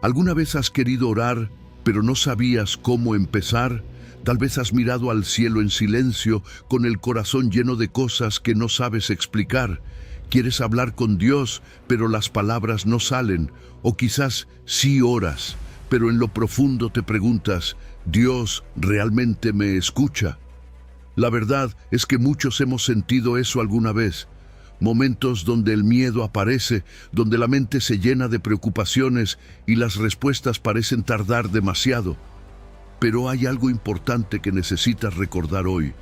¿Alguna vez has querido orar, pero no sabías cómo empezar? Tal vez has mirado al cielo en silencio, con el corazón lleno de cosas que no sabes explicar. Quieres hablar con Dios, pero las palabras no salen. O quizás sí oras, pero en lo profundo te preguntas, ¿Dios realmente me escucha? La verdad es que muchos hemos sentido eso alguna vez. Momentos donde el miedo aparece, donde la mente se llena de preocupaciones y las respuestas parecen tardar demasiado. Pero hay algo importante que necesitas recordar hoy.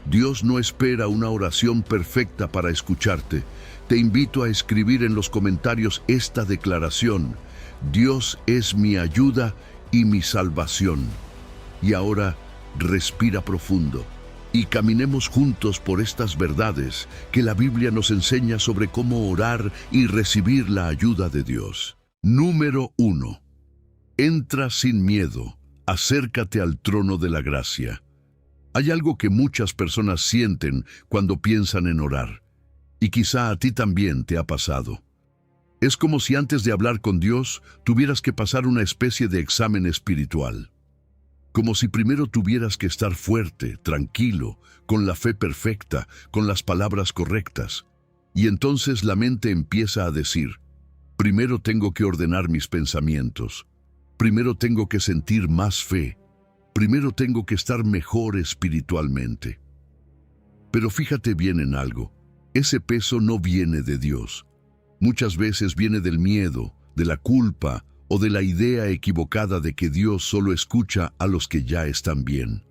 Dios no espera una oración perfecta para escucharte. Te invito a escribir en los comentarios esta declaración: Dios es mi ayuda y mi salvación. Y ahora, respira profundo y caminemos juntos por estas verdades que la Biblia nos enseña sobre cómo orar y recibir la ayuda de Dios. Número 1. Entra sin miedo. Acércate al trono de la gracia. Hay algo que muchas personas sienten cuando piensan en orar, y quizá a ti también te ha pasado. Es como si antes de hablar con Dios tuvieras que pasar una especie de examen espiritual. Como si primero tuvieras que estar fuerte, tranquilo, con la fe perfecta, con las palabras correctas. Y entonces la mente empieza a decir, primero tengo que ordenar mis pensamientos, primero tengo que sentir más fe, primero tengo que estar mejor espiritualmente. Pero fíjate bien en algo, ese peso no viene de Dios. Muchas veces viene del miedo, de la culpa, o de la idea equivocada de que Dios solo escucha a los que ya están bien.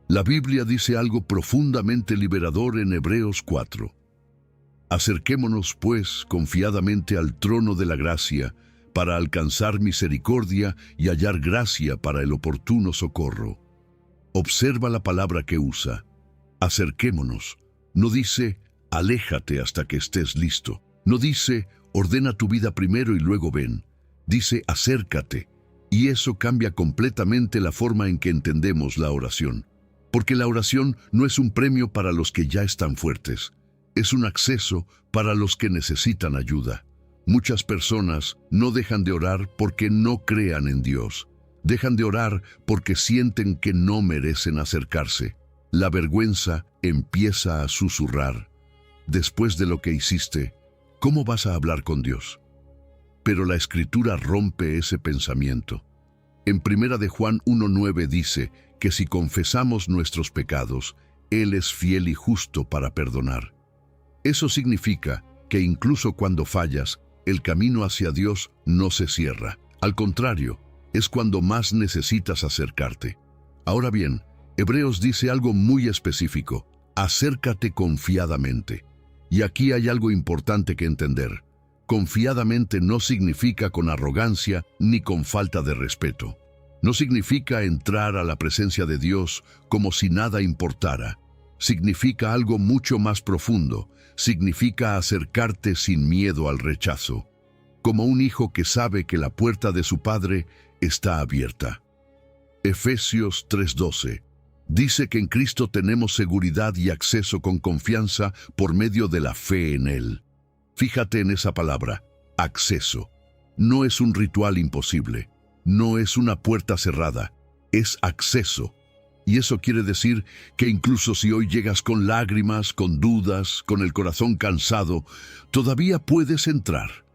La Biblia dice algo profundamente liberador en Hebreos 4. Acerquémonos, pues, confiadamente al trono de la gracia, para alcanzar misericordia y hallar gracia para el oportuno socorro. Observa la palabra que usa. Acerquémonos. No dice, aléjate hasta que estés listo. No dice, ordena tu vida primero y luego ven. Dice, acércate, y eso cambia completamente la forma en que entendemos la oración. Porque la oración no es un premio para los que ya están fuertes, es un acceso para los que necesitan ayuda. Muchas personas no dejan de orar porque no crean en Dios. Dejan de orar porque sienten que no merecen acercarse. La vergüenza empieza a susurrar. Después de lo que hiciste, ¿cómo vas a hablar con Dios? Pero la Escritura rompe ese pensamiento. En 1 de Juan 1:9 dice que si confesamos nuestros pecados, Él es fiel y justo para perdonar. Eso significa que incluso cuando fallas, el camino hacia Dios no se cierra. Al contrario, es cuando más necesitas acercarte. Ahora bien, Hebreos dice algo muy específico: acércate confiadamente. Y aquí hay algo importante que entender. Confiadamente no significa con arrogancia ni con falta de respeto. No significa entrar a la presencia de Dios como si nada importara. Significa algo mucho más profundo. Significa acercarte sin miedo al rechazo, como un hijo que sabe que la puerta de su padre está abierta. Efesios 3:12 dice que en Cristo tenemos seguridad y acceso con confianza por medio de la fe en Él. Fíjate en esa palabra, acceso. No es un ritual imposible, no es una puerta cerrada, es acceso. Y eso quiere decir que incluso si hoy llegas con lágrimas, con dudas, con el corazón cansado, todavía puedes entrar.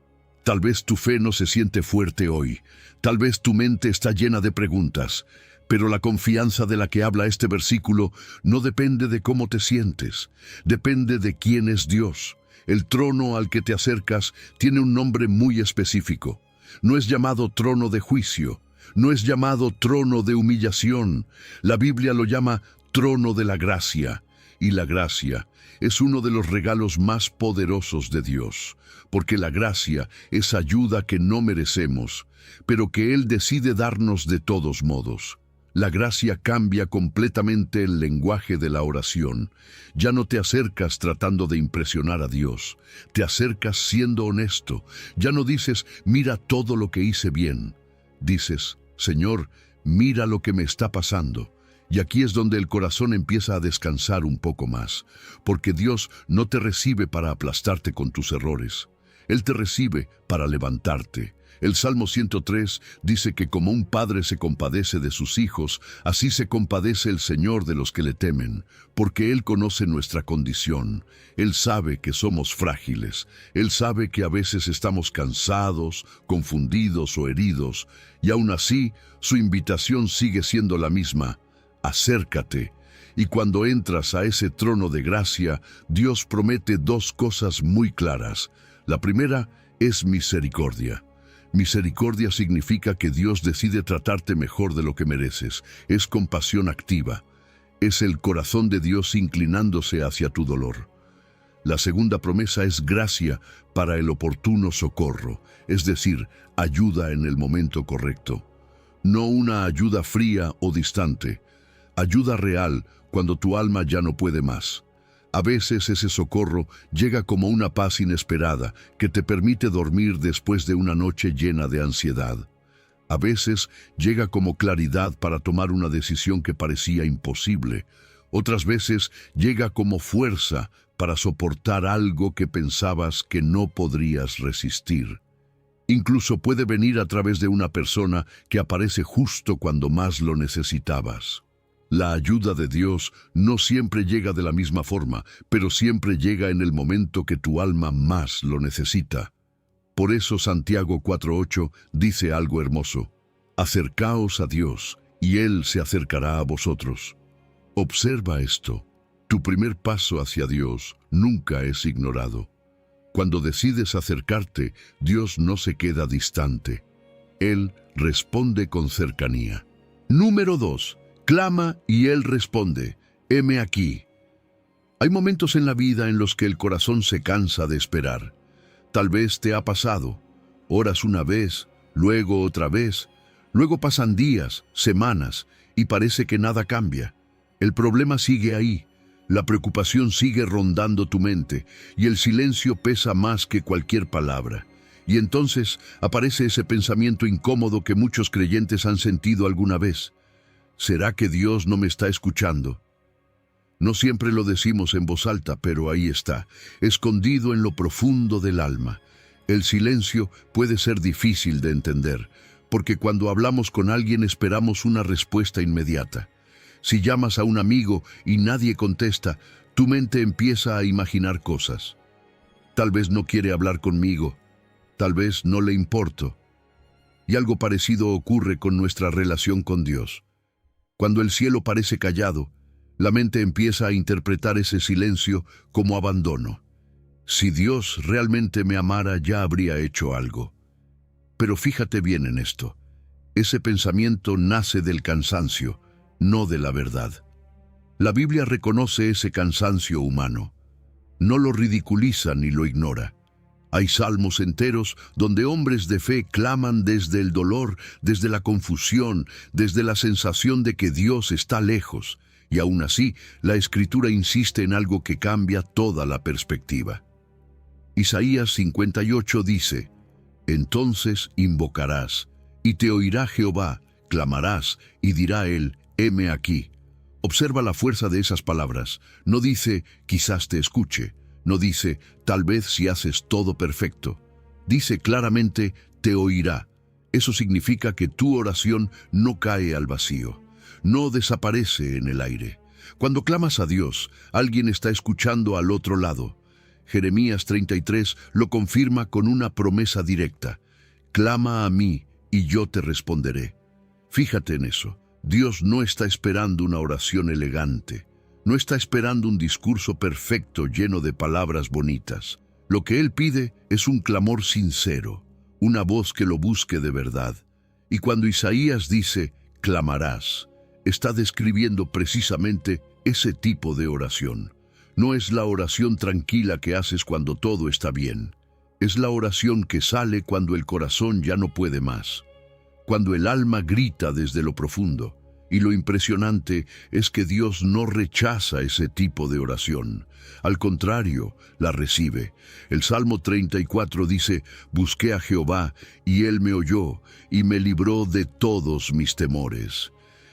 Tal vez tu fe no se siente fuerte hoy, tal vez tu mente está llena de preguntas, pero la confianza de la que habla este versículo no depende de cómo te sientes, depende de quién es Dios. El trono al que te acercas tiene un nombre muy específico. No es llamado trono de juicio, no es llamado trono de humillación. La Biblia lo llama trono de la gracia. Y la gracia es uno de los regalos más poderosos de Dios, porque la gracia es ayuda que no merecemos, pero que Él decide darnos de todos modos. La gracia cambia completamente el lenguaje de la oración. Ya no te acercas tratando de impresionar a Dios, te acercas siendo honesto. Ya no dices, mira todo lo que hice bien. Dices, Señor, mira lo que me está pasando. Y aquí es donde el corazón empieza a descansar un poco más, porque Dios no te recibe para aplastarte con tus errores. Él te recibe para levantarte. El Salmo 103 dice que como un padre se compadece de sus hijos, así se compadece el Señor de los que le temen, porque Él conoce nuestra condición. Él sabe que somos frágiles. Él sabe que a veces estamos cansados, confundidos o heridos, y aún así, su invitación sigue siendo la misma: acércate. Y cuando entras a ese trono de gracia, Dios promete dos cosas muy claras. La primera es misericordia. Misericordia significa que Dios decide tratarte mejor de lo que mereces. Es compasión activa. Es el corazón de Dios inclinándose hacia tu dolor. La segunda promesa es gracia para el oportuno socorro, es decir, ayuda en el momento correcto. No una ayuda fría o distante, ayuda real cuando tu alma ya no puede más. A veces ese socorro llega como una paz inesperada que te permite dormir después de una noche llena de ansiedad. A veces llega como claridad para tomar una decisión que parecía imposible. Otras veces llega como fuerza para soportar algo que pensabas que no podrías resistir. Incluso puede venir a través de una persona que aparece justo cuando más lo necesitabas. La ayuda de Dios no siempre llega de la misma forma, pero siempre llega en el momento que tu alma más lo necesita. Por eso Santiago 4:8 dice algo hermoso: acercaos a Dios, y Él se acercará a vosotros. Observa esto: tu primer paso hacia Dios nunca es ignorado. Cuando decides acercarte, Dios no se queda distante. Él responde con cercanía. Número 2. Clama y Él responde: heme aquí. Hay momentos en la vida en los que el corazón se cansa de esperar. Tal vez te ha pasado. Oras una vez, luego otra vez, luego pasan días, semanas, y parece que nada cambia. El problema sigue ahí, la preocupación sigue rondando tu mente, y el silencio pesa más que cualquier palabra. Y entonces aparece ese pensamiento incómodo que muchos creyentes han sentido alguna vez: ¿será que Dios no me está escuchando? No siempre lo decimos en voz alta, pero ahí está, escondido en lo profundo del alma. El silencio puede ser difícil de entender, porque cuando hablamos con alguien esperamos una respuesta inmediata. Si llamas a un amigo y nadie contesta, tu mente empieza a imaginar cosas. Tal vez no quiere hablar conmigo, tal vez no le importo. Y algo parecido ocurre con nuestra relación con Dios. Cuando el cielo parece callado, la mente empieza a interpretar ese silencio como abandono. Si Dios realmente me amara, ya habría hecho algo. Pero fíjate bien en esto: ese pensamiento nace del cansancio, no de la verdad. La Biblia reconoce ese cansancio humano. No lo ridiculiza ni lo ignora. Hay salmos enteros donde hombres de fe claman desde el dolor, desde la confusión, desde la sensación de que Dios está lejos. Y aún así, la Escritura insiste en algo que cambia toda la perspectiva. Isaías 58 dice: entonces invocarás, y te oirá Jehová, clamarás, y dirá Él: heme aquí. Observa la fuerza de esas palabras. No dice: quizás te escuche. No dice: tal vez si haces todo perfecto. Dice claramente: te oirá. Eso significa que tu oración no cae al vacío, no desaparece en el aire. Cuando clamas a Dios, alguien está escuchando al otro lado. Jeremías 33 lo confirma con una promesa directa: clama a mí y yo te responderé. Fíjate en eso. Dios no está esperando una oración elegante. No está esperando un discurso perfecto lleno de palabras bonitas. Lo que Él pide es un clamor sincero, una voz que lo busque de verdad. Y cuando Isaías dice: clamarás, está describiendo precisamente ese tipo de oración. No es la oración tranquila que haces cuando todo está bien. Es la oración que sale cuando el corazón ya no puede más, cuando el alma grita desde lo profundo. Y lo impresionante es que Dios no rechaza ese tipo de oración. Al contrario, la recibe. El Salmo 34 dice: busqué a Jehová, y Él me oyó, y me libró de todos mis temores.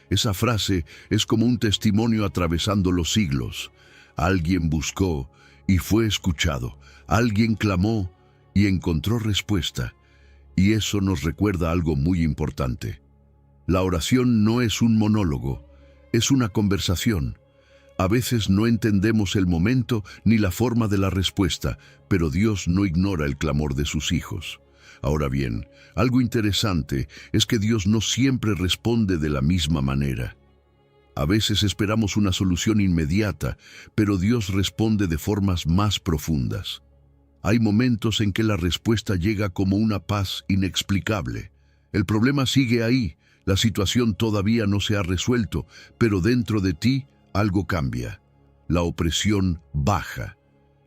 Esa frase es como un testimonio atravesando los siglos. Alguien buscó y fue escuchado. Alguien clamó y encontró respuesta. Y eso nos recuerda algo muy importante. La oración no es un monólogo, es una conversación. A veces no entendemos el momento ni la forma de la respuesta, pero Dios no ignora el clamor de sus hijos. Ahora bien, algo interesante es que Dios no siempre responde de la misma manera. A veces esperamos una solución inmediata, pero Dios responde de formas más profundas. Hay momentos en que la respuesta llega como una paz inexplicable. El problema sigue ahí, la situación todavía no se ha resuelto, pero dentro de ti algo cambia. La opresión baja.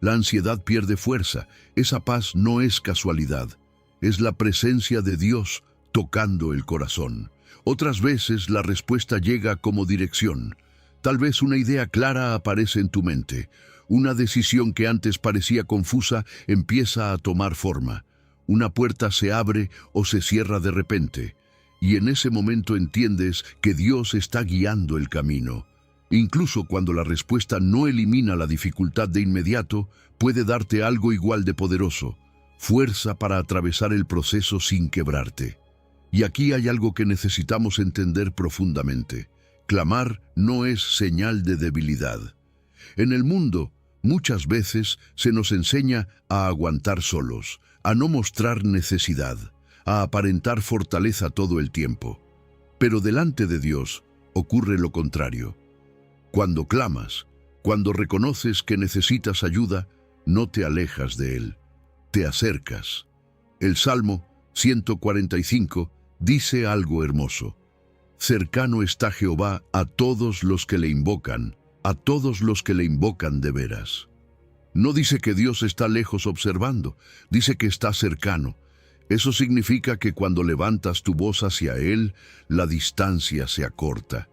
La ansiedad pierde fuerza. Esa paz no es casualidad. Es la presencia de Dios tocando el corazón. Otras veces la respuesta llega como dirección. Tal vez una idea clara aparece en tu mente. Una decisión que antes parecía confusa empieza a tomar forma. Una puerta se abre o se cierra de repente. Y en ese momento entiendes que Dios está guiando el camino. Incluso cuando la respuesta no elimina la dificultad de inmediato, puede darte algo igual de poderoso. Fuerza para atravesar el proceso sin quebrarte. Y aquí hay algo que necesitamos entender profundamente. Clamar no es señal de debilidad. En el mundo, muchas veces se nos enseña a aguantar solos, a no mostrar necesidad, a aparentar fortaleza todo el tiempo. Pero delante de Dios ocurre lo contrario. Cuando clamas, cuando reconoces que necesitas ayuda, no te alejas de Él, te acercas. El Salmo 145 dice algo hermoso. Cercano está Jehová a todos los que le invocan, a todos los que le invocan de veras. No dice que Dios está lejos observando, dice que está cercano. Eso significa que cuando levantas tu voz hacia Él, la distancia se acorta.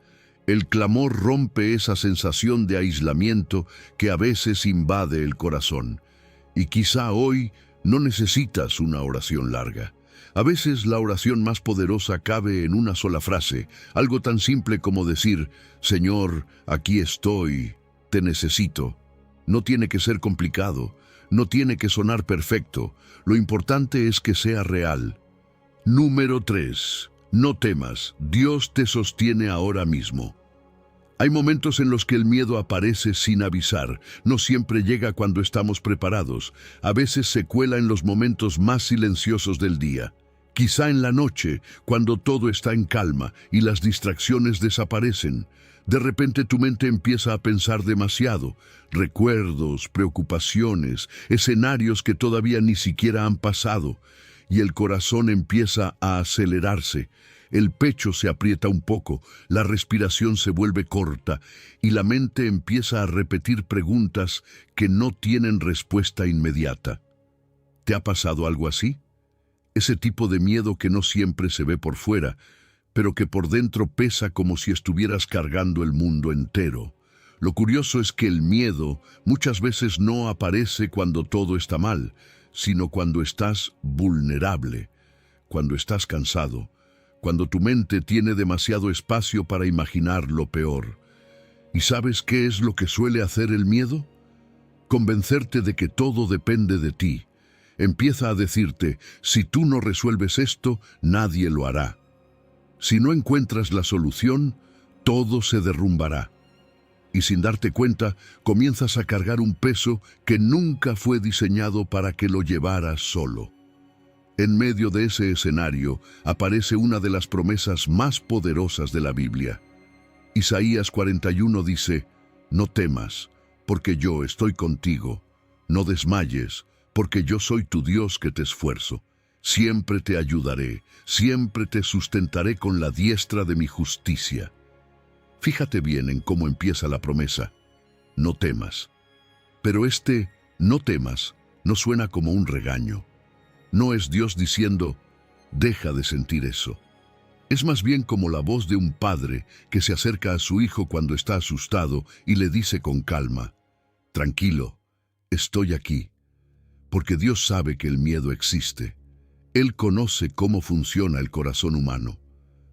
El clamor rompe esa sensación de aislamiento que a veces invade el corazón. Y quizá hoy no necesitas una oración larga. A veces la oración más poderosa cabe en una sola frase, algo tan simple como decir, Señor, aquí estoy, te necesito. No tiene que ser complicado, no tiene que sonar perfecto, lo importante es que sea real. Número 3. No temas, Dios te sostiene ahora mismo. Hay momentos en los que el miedo aparece sin avisar, no siempre llega cuando estamos preparados, a veces se cuela en los momentos más silenciosos del día. Quizá en la noche, cuando todo está en calma y las distracciones desaparecen, de repente tu mente empieza a pensar demasiado, recuerdos, preocupaciones, escenarios que todavía ni siquiera han pasado, y el corazón empieza a acelerarse. El pecho se aprieta un poco, la respiración se vuelve corta y la mente empieza a repetir preguntas que no tienen respuesta inmediata. ¿Te ha pasado algo así? Ese tipo de miedo que no siempre se ve por fuera, pero que por dentro pesa como si estuvieras cargando el mundo entero. Lo curioso es que el miedo muchas veces no aparece cuando todo está mal, sino cuando estás vulnerable, cuando estás cansado, cuando tu mente tiene demasiado espacio para imaginar lo peor. ¿Y sabes qué es lo que suele hacer el miedo? Convencerte de que todo depende de ti. Empieza a decirte, si tú no resuelves esto, nadie lo hará. Si no encuentras la solución, todo se derrumbará. Y sin darte cuenta, comienzas a cargar un peso que nunca fue diseñado para que lo llevaras solo. En medio de ese escenario aparece una de las promesas más poderosas de la Biblia. Isaías 41 dice, no temas, porque yo estoy contigo. No desmayes, porque yo soy tu Dios que te esfuerzo. Siempre te ayudaré, siempre te sustentaré con la diestra de mi justicia. Fíjate bien en cómo empieza la promesa. No temas. Pero no temas no suena como un regaño. No es Dios diciendo, deja de sentir eso. Es más bien como la voz de un padre que se acerca a su hijo cuando está asustado y le dice con calma, tranquilo, estoy aquí. Porque Dios sabe que el miedo existe. Él conoce cómo funciona el corazón humano.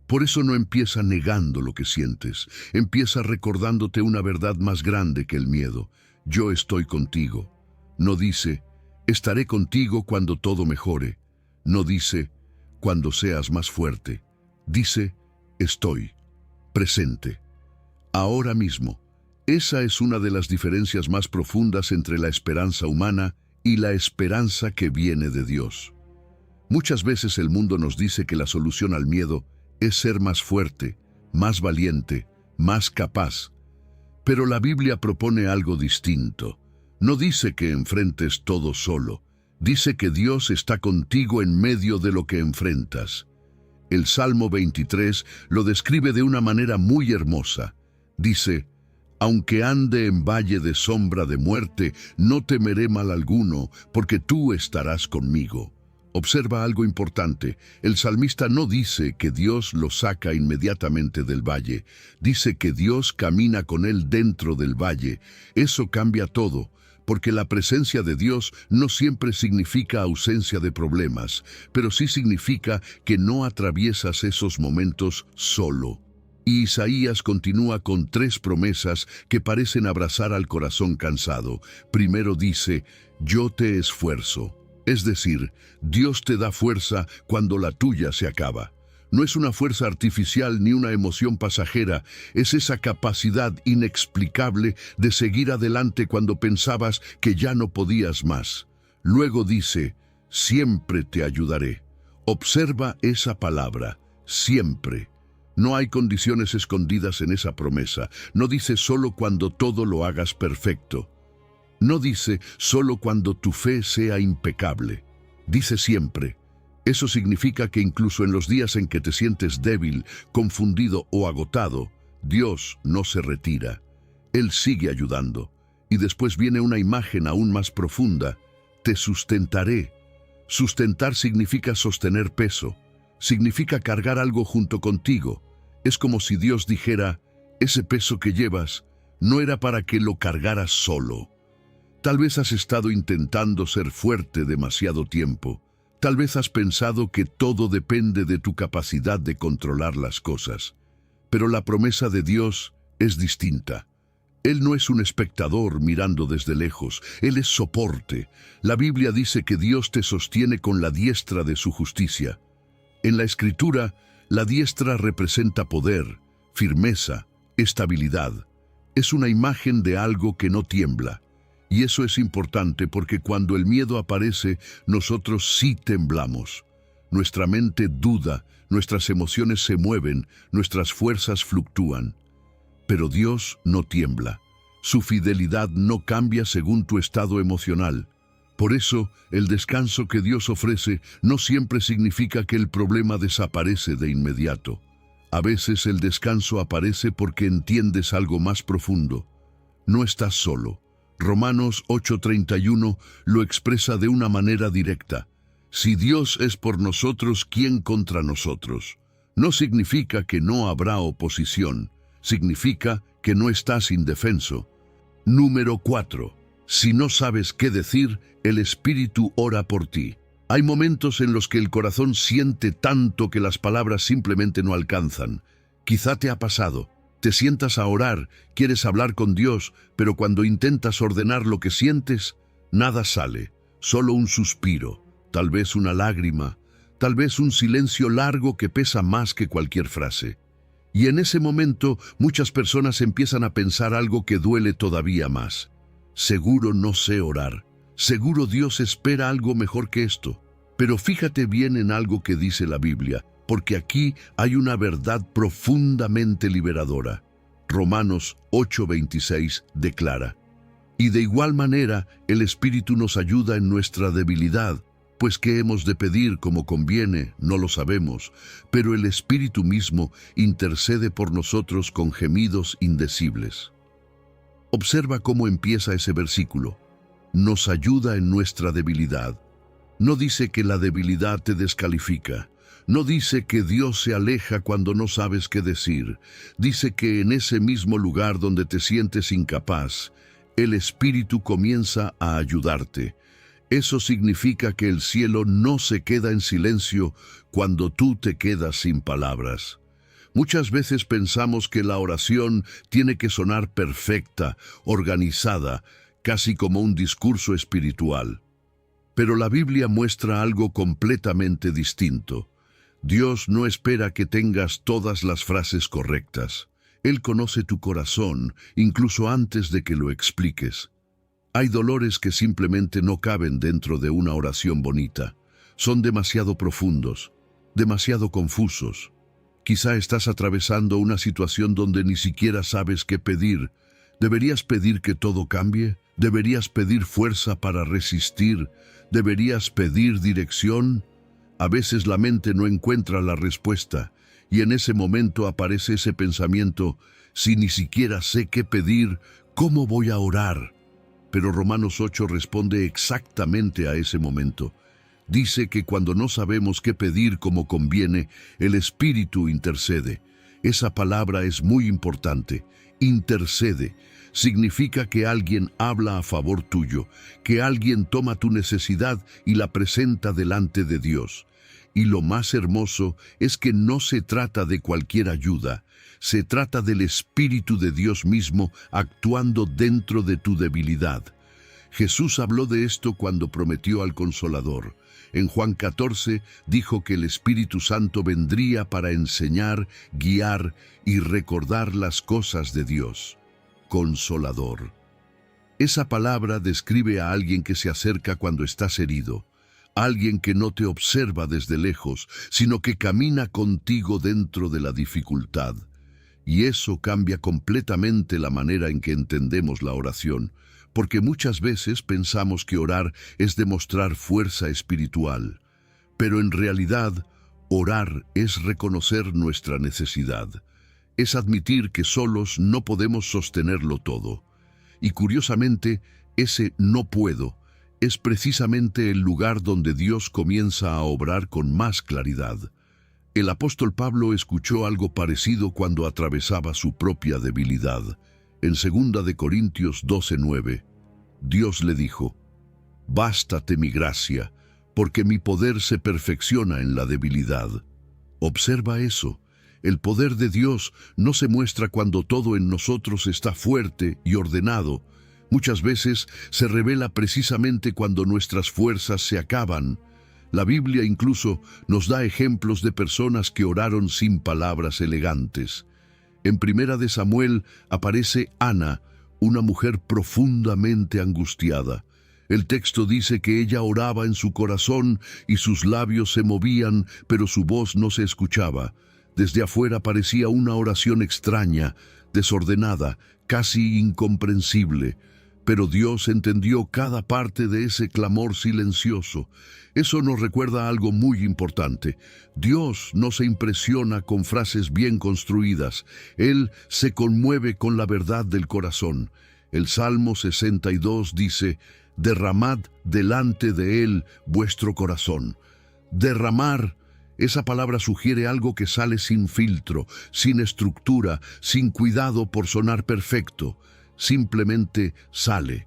Por eso no empieza negando lo que sientes, empieza recordándote una verdad más grande que el miedo. Yo estoy contigo. No dice, estaré contigo cuando todo mejore. No dice, cuando seas más fuerte. Dice, estoy presente, ahora mismo. Esa es una de las diferencias más profundas entre la esperanza humana y la esperanza que viene de Dios. Muchas veces el mundo nos dice que la solución al miedo es ser más fuerte, más valiente, más capaz. Pero la Biblia propone algo distinto. No dice que enfrentes todo solo. Dice que Dios está contigo en medio de lo que enfrentas. El Salmo 23 lo describe de una manera muy hermosa. Dice, aunque ande en valle de sombra de muerte, no temeré mal alguno, porque tú estarás conmigo. Observa algo importante. El salmista no dice que Dios lo saca inmediatamente del valle. Dice que Dios camina con él dentro del valle. Eso cambia todo, porque la presencia de Dios no siempre significa ausencia de problemas, pero sí significa que no atraviesas esos momentos solo. Y Isaías continúa con 3 promesas que parecen abrazar al corazón cansado. Primero dice, yo te esfuerzo. Es decir, Dios te da fuerza cuando la tuya se acaba. No es una fuerza artificial ni una emoción pasajera, es esa capacidad inexplicable de seguir adelante cuando pensabas que ya no podías más. Luego dice, siempre te ayudaré. Observa esa palabra, siempre. No hay condiciones escondidas en esa promesa. No dice solo cuando todo lo hagas perfecto. No dice solo cuando tu fe sea impecable. Dice siempre. Eso significa que incluso en los días en que te sientes débil, confundido o agotado, Dios no se retira. Él sigue ayudando. Y después viene una imagen aún más profunda. Te sustentaré. Sustentar significa sostener peso. Significa cargar algo junto contigo. Es como si Dios dijera, ese peso que llevas no era para que lo cargaras solo. Tal vez has estado intentando ser fuerte demasiado tiempo. Tal vez has pensado que todo depende de tu capacidad de controlar las cosas. Pero la promesa de Dios es distinta. Él no es un espectador mirando desde lejos. Él es soporte. La Biblia dice que Dios te sostiene con la diestra de su justicia. En la Escritura, la diestra representa poder, firmeza, estabilidad. Es una imagen de algo que no tiembla. Y eso es importante porque cuando el miedo aparece, nosotros sí temblamos. Nuestra mente duda, nuestras emociones se mueven, nuestras fuerzas fluctúan. Pero Dios no tiembla. Su fidelidad no cambia según tu estado emocional. Por eso, el descanso que Dios ofrece no siempre significa que el problema desaparece de inmediato. A veces el descanso aparece porque entiendes algo más profundo. No estás solo. Romanos 8:31 lo expresa de una manera directa. Si Dios es por nosotros, ¿quién contra nosotros? No significa que no habrá oposición. Significa que no estás indefenso. Número 4. Si no sabes qué decir, el Espíritu ora por ti. Hay momentos en los que el corazón siente tanto que las palabras simplemente no alcanzan. Quizá te ha pasado. Te sientas a orar, quieres hablar con Dios, pero cuando intentas ordenar lo que sientes, nada sale, solo un suspiro, tal vez una lágrima, tal vez un silencio largo que pesa más que cualquier frase. Y en ese momento, muchas personas empiezan a pensar algo que duele todavía más. Seguro no sé orar, seguro Dios espera algo mejor que esto. Pero fíjate bien en algo que dice la Biblia, porque aquí hay una verdad profundamente liberadora. Romanos 8:26 declara, y de igual manera el Espíritu nos ayuda en nuestra debilidad, pues qué hemos de pedir como conviene, no lo sabemos, pero el Espíritu mismo intercede por nosotros con gemidos indecibles. Observa cómo empieza ese versículo. Nos ayuda en nuestra debilidad. No dice que la debilidad te descalifica. No dice que Dios se aleja cuando no sabes qué decir. Dice que en ese mismo lugar donde te sientes incapaz, el Espíritu comienza a ayudarte. Eso significa que el cielo no se queda en silencio cuando tú te quedas sin palabras. Muchas veces pensamos que la oración tiene que sonar perfecta, organizada, casi como un discurso espiritual. Pero la Biblia muestra algo completamente distinto. Dios no espera que tengas todas las frases correctas. Él conoce tu corazón, incluso antes de que lo expliques. Hay dolores que simplemente no caben dentro de una oración bonita. Son demasiado profundos, demasiado confusos. Quizá estás atravesando una situación donde ni siquiera sabes qué pedir. ¿Deberías pedir que todo cambie? ¿Deberías pedir fuerza para resistir? ¿Deberías pedir dirección? A veces la mente no encuentra la respuesta y en ese momento aparece ese pensamiento: si ni siquiera sé qué pedir, ¿cómo voy a orar? Pero Romanos 8 responde exactamente a ese momento. Dice que cuando no sabemos qué pedir como conviene, el Espíritu intercede. Esa palabra es muy importante. Intercede. Significa que alguien habla a favor tuyo, que alguien toma tu necesidad y la presenta delante de Dios. Y lo más hermoso es que no se trata de cualquier ayuda, se trata del Espíritu de Dios mismo actuando dentro de tu debilidad. Jesús habló de esto cuando prometió al Consolador. En Juan 14 dijo que el Espíritu Santo vendría para enseñar, guiar y recordar las cosas de Dios. Consolador. Esa palabra describe a alguien que se acerca cuando estás herido, alguien que no te observa desde lejos, sino que camina contigo dentro de la dificultad. Y eso cambia completamente la manera en que entendemos la oración, porque muchas veces pensamos que orar es demostrar fuerza espiritual, pero en realidad, orar es reconocer nuestra necesidad. Es admitir que solos no podemos sostenerlo todo. Y curiosamente, ese no puedo es precisamente el lugar donde Dios comienza a obrar con más claridad. El apóstol Pablo escuchó algo parecido cuando atravesaba su propia debilidad. En 2 de Corintios 12:9, Dios le dijo: «Bástate mi gracia, porque mi poder se perfecciona en la debilidad». Observa eso. El poder de Dios no se muestra cuando todo en nosotros está fuerte y ordenado. Muchas veces se revela precisamente cuando nuestras fuerzas se acaban. La Biblia incluso nos da ejemplos de personas que oraron sin palabras elegantes. En 1 de Samuel aparece Ana, una mujer profundamente angustiada. El texto dice que ella oraba en su corazón y sus labios se movían, pero su voz no se escuchaba. Desde afuera parecía una oración extraña, desordenada, casi incomprensible. Pero Dios entendió cada parte de ese clamor silencioso. Eso nos recuerda algo muy importante. Dios no se impresiona con frases bien construidas. Él se conmueve con la verdad del corazón. El Salmo 62 dice: «Derramad delante de Él vuestro corazón». Derramar. Esa palabra sugiere algo que sale sin filtro, sin estructura, sin cuidado por sonar perfecto. Simplemente sale.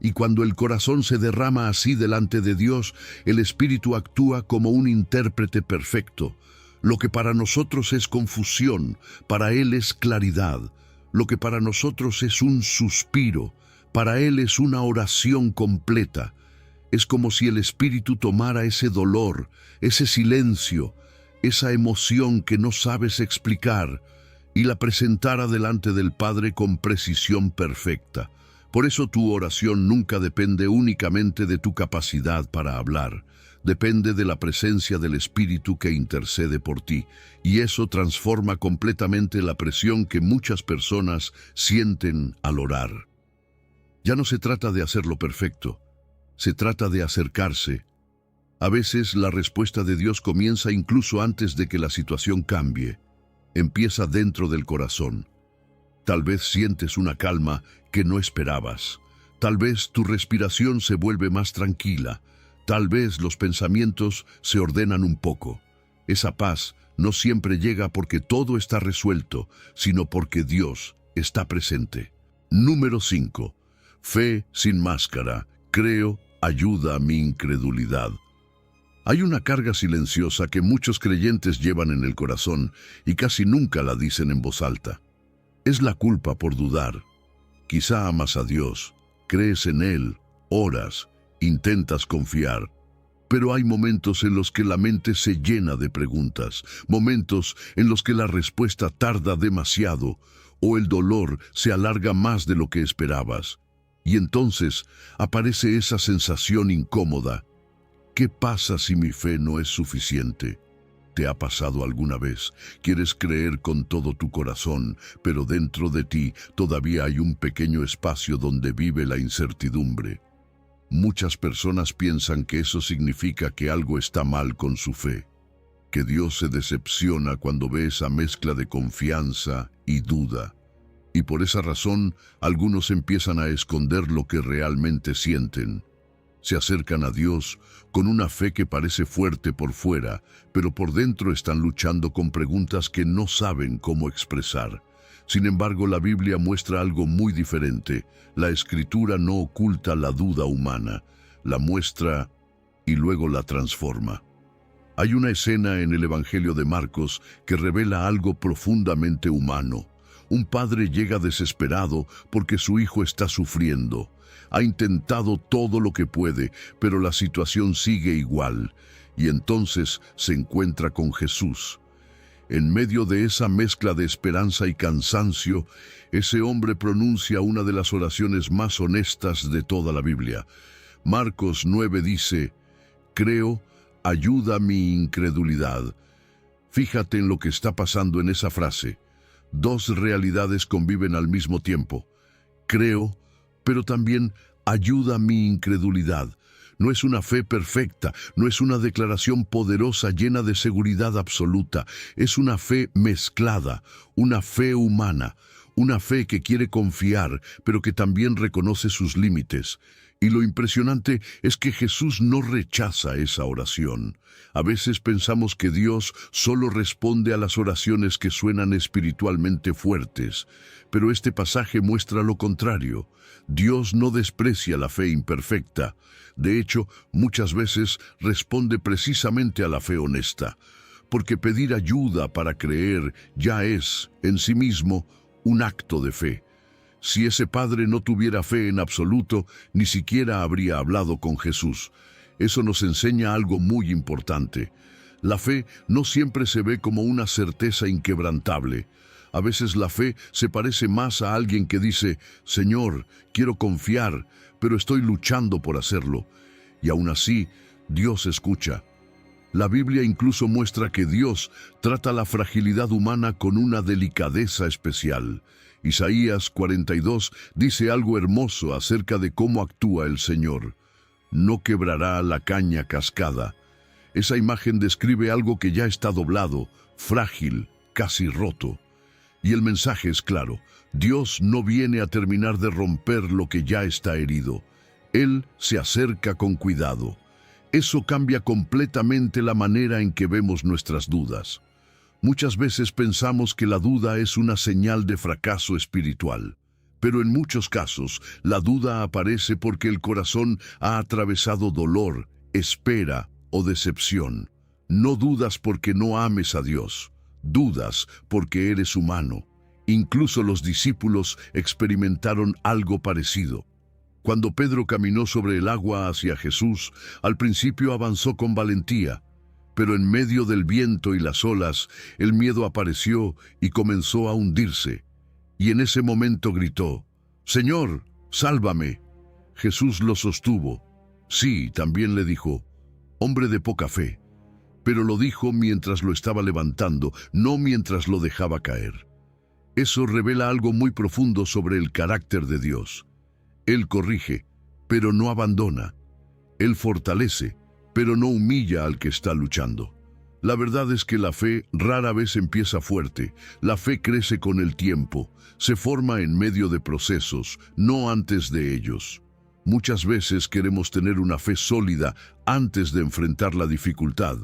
Y cuando el corazón se derrama así delante de Dios, el Espíritu actúa como un intérprete perfecto. Lo que para nosotros es confusión, para Él es claridad. Lo que para nosotros es un suspiro, para Él es una oración completa. Es como si el Espíritu tomara ese dolor, ese silencio, esa emoción que no sabes explicar, y la presentara delante del Padre con precisión perfecta. Por eso tu oración nunca depende únicamente de tu capacidad para hablar. Depende de la presencia del Espíritu que intercede por ti, y eso transforma completamente la presión que muchas personas sienten al orar. Ya no se trata de hacerlo perfecto, se trata de acercarse. A veces la respuesta de Dios comienza incluso antes de que la situación cambie. Empieza dentro del corazón. Tal vez sientes una calma que no esperabas. Tal vez tu respiración se vuelve más tranquila. Tal vez los pensamientos se ordenan un poco. Esa paz no siempre llega porque todo está resuelto, sino porque Dios está presente. Número 5. Fe sin máscara. Creo, ayuda a mi incredulidad. Hay una carga silenciosa que muchos creyentes llevan en el corazón y casi nunca la dicen en voz alta. Es la culpa por dudar. Quizá amas a Dios, crees en Él, oras, intentas confiar, Pero hay momentos en los que la mente se llena de preguntas, momentos en los que la respuesta tarda demasiado o el dolor se alarga más de lo que esperabas. Y entonces aparece esa sensación incómoda. ¿Qué pasa si mi fe no es suficiente? ¿Te ha pasado alguna vez? Quieres creer con todo tu corazón, pero dentro de ti todavía hay un pequeño espacio donde vive la incertidumbre. Muchas personas piensan que eso significa que algo está mal con su fe, que Dios se decepciona cuando ve esa mezcla de confianza y duda. Y por esa razón, algunos empiezan a esconder lo que realmente sienten. Se acercan a Dios con una fe que parece fuerte por fuera, pero por dentro están luchando con preguntas que no saben cómo expresar. Sin embargo, la Biblia muestra algo muy diferente. La Escritura no oculta la duda humana, la muestra y luego la transforma. Hay una escena en el Evangelio de Marcos que revela algo profundamente humano. Un padre llega desesperado porque su hijo está sufriendo. Ha intentado todo lo que puede, pero la situación sigue igual. Y entonces se encuentra con Jesús. En medio de esa mezcla de esperanza y cansancio, ese hombre pronuncia una de las oraciones más honestas de toda la Biblia. Marcos 9 dice, «Creo, ayuda mi incredulidad». Fíjate en lo que está pasando en esa frase. Dos realidades conviven al mismo tiempo. Creo, pero también ayuda mi incredulidad. No es una fe perfecta, no es una declaración poderosa llena de seguridad absoluta. Es una fe mezclada, una fe humana, una fe que quiere confiar, pero que también reconoce sus límites. Y lo impresionante es que Jesús no rechaza esa oración. A veces pensamos que Dios solo responde a las oraciones que suenan espiritualmente fuertes, pero este pasaje muestra lo contrario. Dios no desprecia la fe imperfecta. De hecho, muchas veces responde precisamente a la fe honesta, porque pedir ayuda para creer ya es, en sí mismo, un acto de fe. Si ese padre no tuviera fe en absoluto, ni siquiera habría hablado con Jesús. Eso nos enseña algo muy importante. La fe no siempre se ve como una certeza inquebrantable. A veces la fe se parece más a alguien que dice, «Señor, quiero confiar, pero estoy luchando por hacerlo». Y aún así, Dios escucha. La Biblia incluso muestra que Dios trata la fragilidad humana con una delicadeza especial. Isaías 42 dice algo hermoso acerca de cómo actúa el Señor. No quebrará la caña cascada. Esa imagen describe algo que ya está doblado, frágil, casi roto. Y el mensaje es claro. Dios no viene a terminar de romper lo que ya está herido. Él se acerca con cuidado. Eso cambia completamente la manera en que vemos nuestras dudas. Muchas veces pensamos que la duda es una señal de fracaso espiritual, pero en muchos casos la duda aparece porque el corazón ha atravesado dolor, espera o decepción. No dudas porque no ames a Dios, dudas porque eres humano. Incluso los discípulos experimentaron algo parecido. Cuando Pedro caminó sobre el agua hacia Jesús, al principio avanzó con valentía, pero en medio del viento y las olas, el miedo apareció y comenzó a hundirse. Y en ese momento gritó, «Señor, sálvame». Jesús lo sostuvo. Sí, también le dijo, «Hombre de poca fe». Pero lo dijo mientras lo estaba levantando, no mientras lo dejaba caer. Eso revela algo muy profundo sobre el carácter de Dios. Él corrige, pero no abandona. Él fortalece, pero no humilla al que está luchando. La verdad es que la fe rara vez empieza fuerte. La fe crece con el tiempo, se forma en medio de procesos, no antes de ellos. Muchas veces queremos tener una fe sólida antes de enfrentar la dificultad.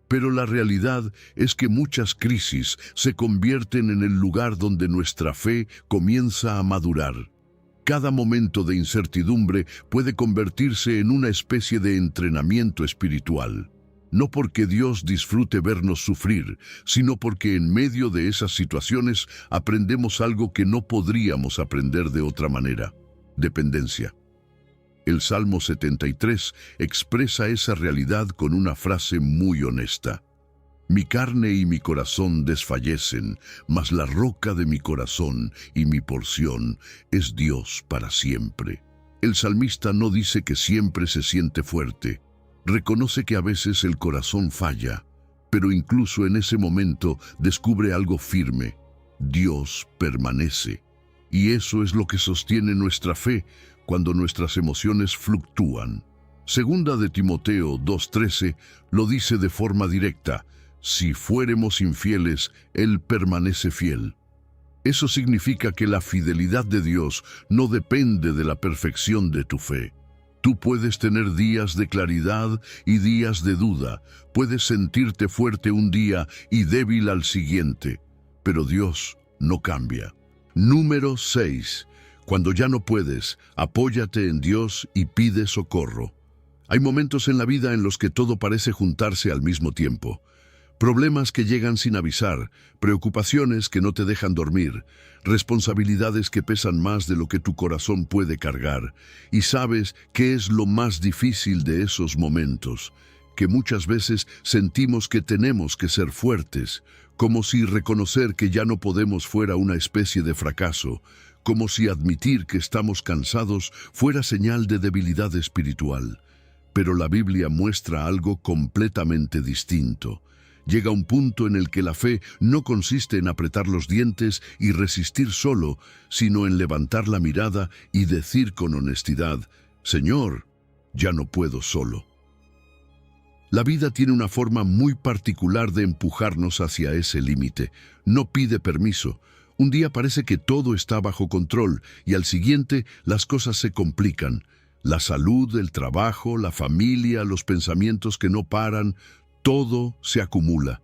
Pero la realidad es que muchas crisis se convierten en el lugar donde nuestra fe comienza a madurar. Cada momento de incertidumbre puede convertirse en una especie de entrenamiento espiritual. No porque Dios disfrute vernos sufrir, sino porque en medio de esas situaciones aprendemos algo que no podríamos aprender de otra manera: dependencia. El Salmo 73 expresa esa realidad con una frase muy honesta. Mi carne y mi corazón desfallecen, mas la roca de mi corazón y mi porción es Dios para siempre. El salmista no dice que siempre se siente fuerte. Reconoce que a veces el corazón falla, pero incluso en ese momento descubre algo firme. Dios permanece. Y eso es lo que sostiene nuestra fe cuando nuestras emociones fluctúan. Segunda de Timoteo 2:13 lo dice de forma directa: si fuéremos infieles, Él permanece fiel. Eso significa que la fidelidad de Dios no depende de la perfección de tu fe. Tú puedes tener días de claridad y días de duda, puedes sentirte fuerte un día y débil al siguiente, pero Dios no cambia. Número 6. Cuando ya no puedes, apóyate en Dios y pide socorro. Hay momentos en la vida en los que todo parece juntarse al mismo tiempo. Problemas que llegan sin avisar, preocupaciones que no te dejan dormir, responsabilidades que pesan más de lo que tu corazón puede cargar. Y sabes qué es lo más difícil de esos momentos, que muchas veces sentimos que tenemos que ser fuertes, como si reconocer que ya no podemos fuera una especie de fracaso, como si admitir que estamos cansados fuera señal de debilidad espiritual. Pero la Biblia muestra algo completamente distinto. Llega un punto en el que la fe no consiste en apretar los dientes y resistir solo, sino en levantar la mirada y decir con honestidad: Señor, ya no puedo solo. La vida tiene una forma muy particular de empujarnos hacia ese límite. No pide permiso. Un día parece que todo está bajo control y al siguiente las cosas se complican. La salud, el trabajo, la familia, los pensamientos que no paran, todo se acumula.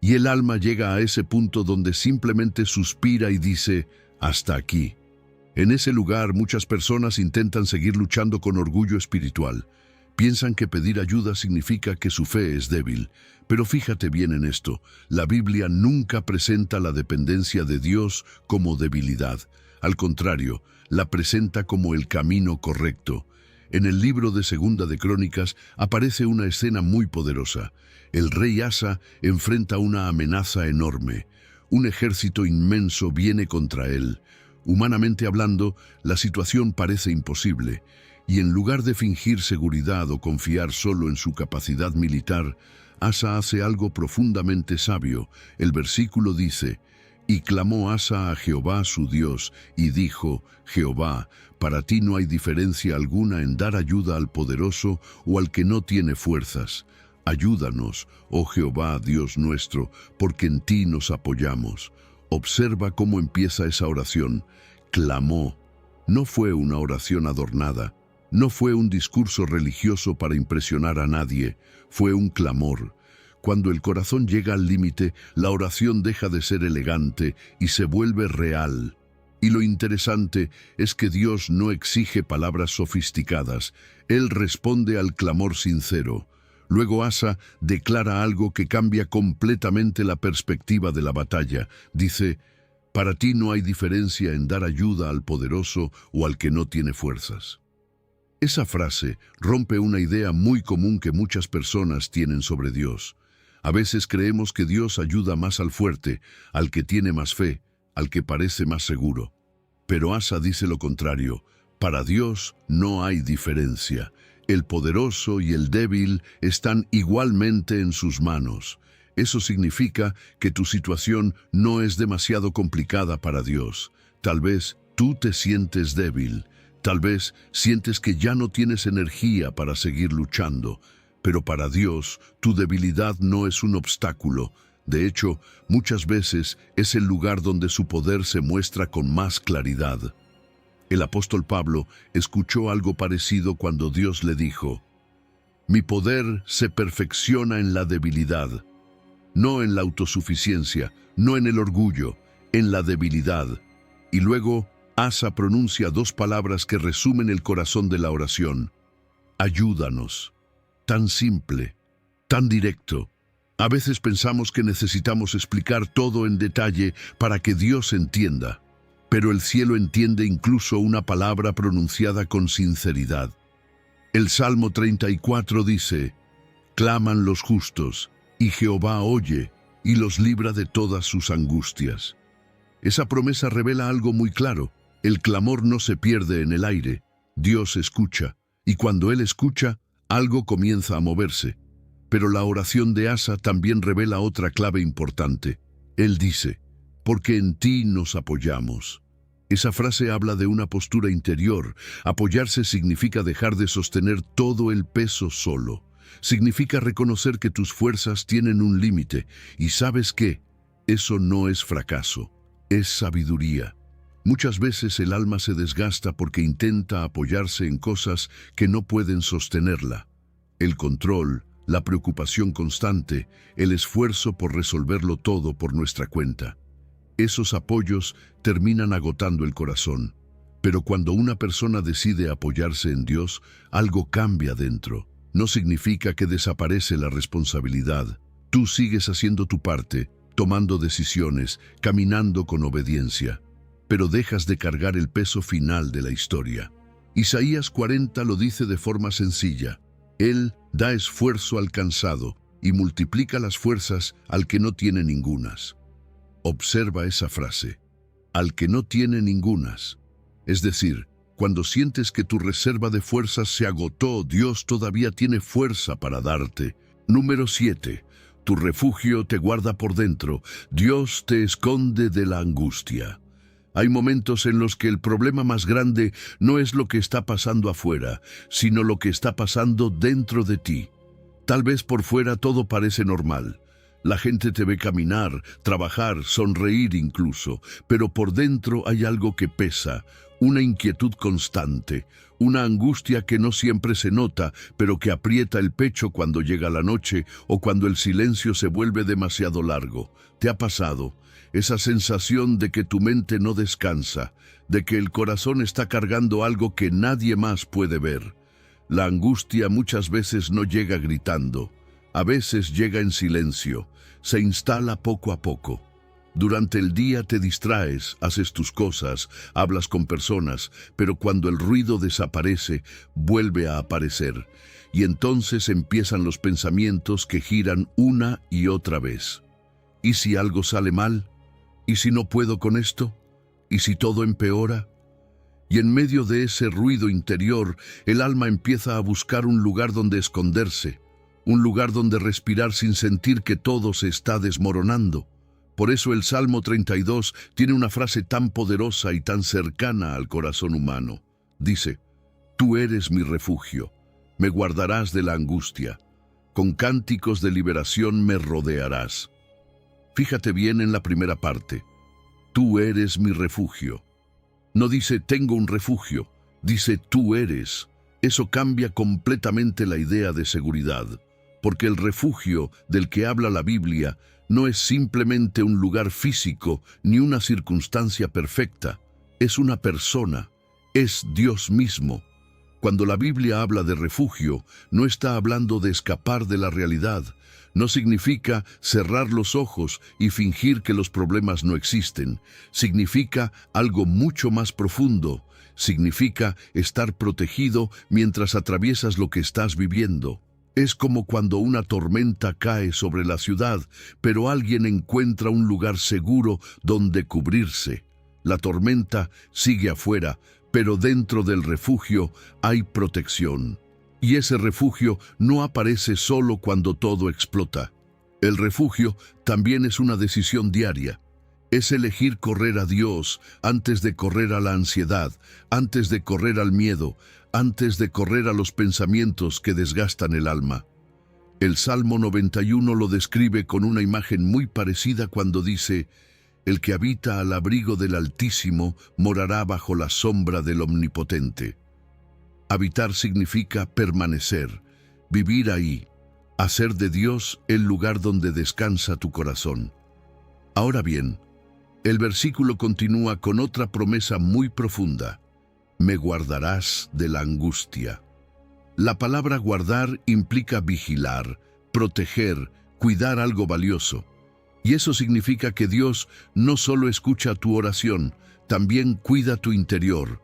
Y el alma llega a ese punto donde simplemente suspira y dice: hasta aquí. En ese lugar muchas personas intentan seguir luchando con orgullo espiritual. Piensan que pedir ayuda significa que su fe es débil. Pero fíjate bien en esto, la Biblia nunca presenta la dependencia de Dios como debilidad. Al contrario, la presenta como el camino correcto. En el libro de Segunda de Crónicas aparece una escena muy poderosa. El rey Asa enfrenta una amenaza enorme. Un ejército inmenso viene contra él. Humanamente hablando, la situación parece imposible. Y en lugar de fingir seguridad o confiar solo en su capacidad militar, Asa hace algo profundamente sabio. El versículo dice: y clamó Asa a Jehová su Dios, y dijo: Jehová, para ti no hay diferencia alguna en dar ayuda al poderoso o al que no tiene fuerzas. Ayúdanos, oh Jehová, Dios nuestro, porque en ti nos apoyamos. Observa cómo empieza esa oración. Clamó. No fue una oración adornada. No fue un discurso religioso para impresionar a nadie. Fue un clamor. Cuando el corazón llega al límite, la oración deja de ser elegante y se vuelve real. Y lo interesante es que Dios no exige palabras sofisticadas. Él responde al clamor sincero. Luego Asa declara algo que cambia completamente la perspectiva de la batalla. Dice: para ti no hay diferencia en dar ayuda al poderoso o al que no tiene fuerzas. Esa frase rompe una idea muy común que muchas personas tienen sobre Dios. A veces creemos que Dios ayuda más al fuerte, al que tiene más fe, al que parece más seguro. Pero Asa dice lo contrario. Para Dios no hay diferencia. El poderoso y el débil están igualmente en sus manos. Eso significa que tu situación no es demasiado complicada para Dios. Tal vez tú te sientes débil. Tal vez sientes que ya no tienes energía para seguir luchando. Pero para Dios, tu debilidad no es un obstáculo. De hecho, muchas veces es el lugar donde su poder se muestra con más claridad. El apóstol Pablo escuchó algo parecido cuando Dios le dijo: mi poder se perfecciona en la debilidad. No en la autosuficiencia, no en el orgullo, en la debilidad. Y luego, Asa pronuncia dos palabras que resumen el corazón de la oración: ayúdanos. Tan simple, tan directo. A veces pensamos que necesitamos explicar todo en detalle para que Dios entienda. Pero el cielo entiende incluso una palabra pronunciada con sinceridad. El Salmo 34 dice: claman los justos, y Jehová oye, y los libra de todas sus angustias. Esa promesa revela algo muy claro: el clamor no se pierde en el aire, Dios escucha, y cuando Él escucha, algo comienza a moverse. Pero la oración de Asa también revela otra clave importante. Él dice: porque en ti nos apoyamos. Esa frase habla de una postura interior. Apoyarse significa dejar de sostener todo el peso solo. Significa reconocer que tus fuerzas tienen un límite. Y ¿sabes qué? Eso no es fracaso, es sabiduría. Muchas veces el alma se desgasta porque intenta apoyarse en cosas que no pueden sostenerla. El control, la preocupación constante, el esfuerzo por resolverlo todo por nuestra cuenta. Esos apoyos terminan agotando el corazón. Pero cuando una persona decide apoyarse en Dios, algo cambia dentro. No significa que desaparece la responsabilidad. Tú sigues haciendo tu parte, tomando decisiones, caminando con obediencia. Pero dejas de cargar el peso final de la historia. Isaías 40 lo dice de forma sencilla: Él da esfuerzo al cansado y multiplica las fuerzas al que no tiene ningunas. Observa esa frase: al que no tiene ningunas. Es decir, cuando sientes que tu reserva de fuerzas se agotó, Dios todavía tiene fuerza para darte. Número 7. Tu refugio te guarda por dentro. Dios te esconde de la angustia. Hay momentos en los que el problema más grande no es lo que está pasando afuera, sino lo que está pasando dentro de ti. Tal vez por fuera todo parece normal. La gente te ve caminar, trabajar, sonreír incluso, pero por dentro hay algo que pesa, una inquietud constante, una angustia que no siempre se nota, pero que aprieta el pecho cuando llega la noche o cuando el silencio se vuelve demasiado largo. ¿Te ha pasado? Esa sensación de que tu mente no descansa, de que el corazón está cargando algo que nadie más puede ver. La angustia muchas veces no llega gritando. A veces llega en silencio, se instala poco a poco. Durante el día te distraes, haces tus cosas, hablas con personas, pero cuando el ruido desaparece, vuelve a aparecer. Y entonces empiezan los pensamientos que giran una y otra vez. ¿Y si algo sale mal? ¿Y si no puedo con esto? ¿Y si todo empeora? Y en medio de ese ruido interior, el alma empieza a buscar un lugar donde esconderse. Un lugar donde respirar sin sentir que todo se está desmoronando. Por eso el Salmo 32 tiene una frase tan poderosa y tan cercana al corazón humano. Dice: tú eres mi refugio, me guardarás de la angustia, con cánticos de liberación me rodearás. Fíjate bien en la primera parte: tú eres mi refugio. No dice tengo un refugio, dice tú eres. Eso cambia completamente la idea de seguridad. Porque el refugio del que habla la Biblia no es simplemente un lugar físico ni una circunstancia perfecta, es una persona, es Dios mismo. Cuando la Biblia habla de refugio, no está hablando de escapar de la realidad, no significa cerrar los ojos y fingir que los problemas no existen, significa algo mucho más profundo, significa estar protegido mientras atraviesas lo que estás viviendo. Es como cuando una tormenta cae sobre la ciudad, pero alguien encuentra un lugar seguro donde cubrirse. La tormenta sigue afuera, pero dentro del refugio hay protección. Y ese refugio no aparece solo cuando todo explota. El refugio también es una decisión diaria. Es elegir correr a Dios antes de correr a la ansiedad, antes de correr al miedo, antes de correr a los pensamientos que desgastan el alma. El Salmo 91 lo describe con una imagen muy parecida cuando dice: el que habita al abrigo del Altísimo morará bajo la sombra del Omnipotente. Habitar significa permanecer, vivir ahí, hacer de Dios el lugar donde descansa tu corazón. Ahora bien, el versículo continúa con otra promesa muy profunda: me guardarás de la angustia. La palabra guardar implica vigilar, proteger, cuidar algo valioso. Y eso significa que Dios no solo escucha tu oración, también cuida tu interior.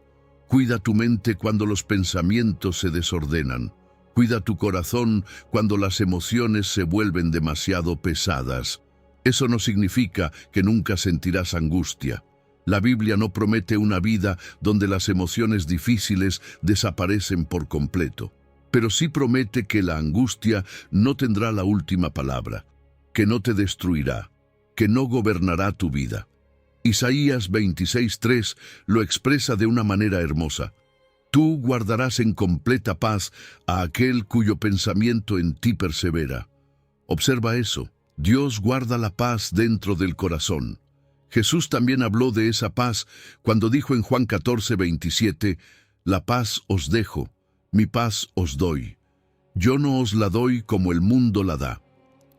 Cuida tu mente cuando los pensamientos se desordenan. Cuida tu corazón cuando las emociones se vuelven demasiado pesadas. Eso no significa que nunca sentirás angustia. La Biblia no promete una vida donde las emociones difíciles desaparecen por completo, pero sí promete que la angustia no tendrá la última palabra, que no te destruirá, que no gobernará tu vida. Isaías 26:3 lo expresa de una manera hermosa. Tú guardarás en completa paz a aquel cuyo pensamiento en ti persevera. Observa eso. Dios guarda la paz dentro del corazón. Jesús también habló de esa paz cuando dijo en Juan 14:27, «La paz os dejo, mi paz os doy. Yo no os la doy como el mundo la da».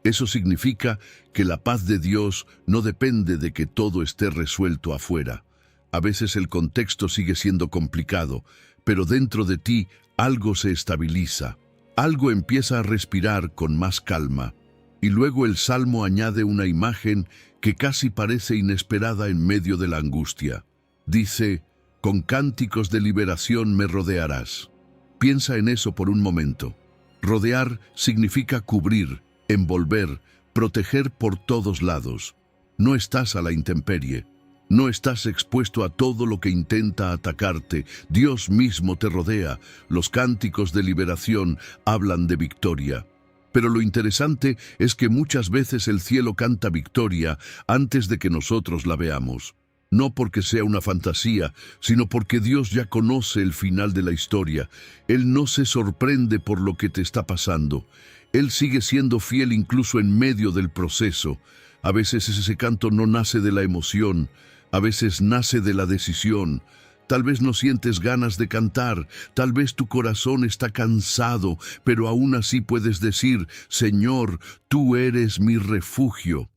Eso significa que la paz de Dios no depende de que todo esté resuelto afuera. A veces el contexto sigue siendo complicado, pero dentro de ti algo se estabiliza, algo empieza a respirar con más calma. Y luego el Salmo añade una imagen que casi parece inesperada en medio de la angustia. Dice, «Con cánticos de liberación me rodearás». Piensa en eso por un momento. Rodear significa cubrir, envolver, proteger por todos lados. No estás a la intemperie. No estás expuesto a todo lo que intenta atacarte. Dios mismo te rodea. Los cánticos de liberación hablan de victoria. Pero lo interesante es que muchas veces el cielo canta victoria antes de que nosotros la veamos. No porque sea una fantasía, sino porque Dios ya conoce el final de la historia. Él no se sorprende por lo que te está pasando. Él sigue siendo fiel incluso en medio del proceso. A veces ese canto no nace de la emoción, a veces nace de la decisión. Tal vez no sientes ganas de cantar, tal vez tu corazón está cansado, pero aún así puedes decir, «Señor, tú eres mi refugio».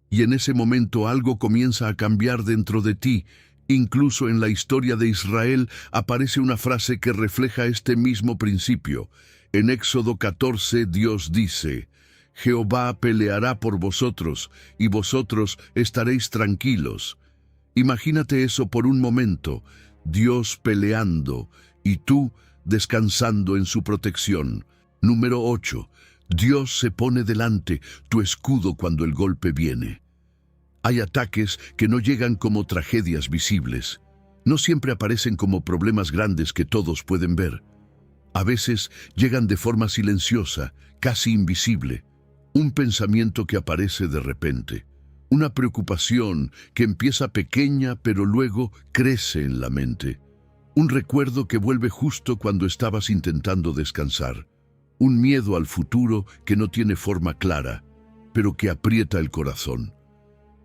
Y en ese momento algo comienza a cambiar dentro de ti. Incluso en la historia de Israel aparece una frase que refleja este mismo principio. En Éxodo 14 Dios dice, «Jehová peleará por vosotros, y vosotros estaréis tranquilos». Imagínate eso por un momento. Dios peleando y tú descansando en su protección. Número 8. Dios se pone delante, tu escudo cuando el golpe viene. Hay ataques que no llegan como tragedias visibles. No siempre aparecen como problemas grandes que todos pueden ver. A veces llegan de forma silenciosa, casi invisible. Un pensamiento que aparece de repente. Una preocupación que empieza pequeña pero luego crece en la mente. Un recuerdo que vuelve justo cuando estabas intentando descansar. Un miedo al futuro que no tiene forma clara, pero que aprieta el corazón.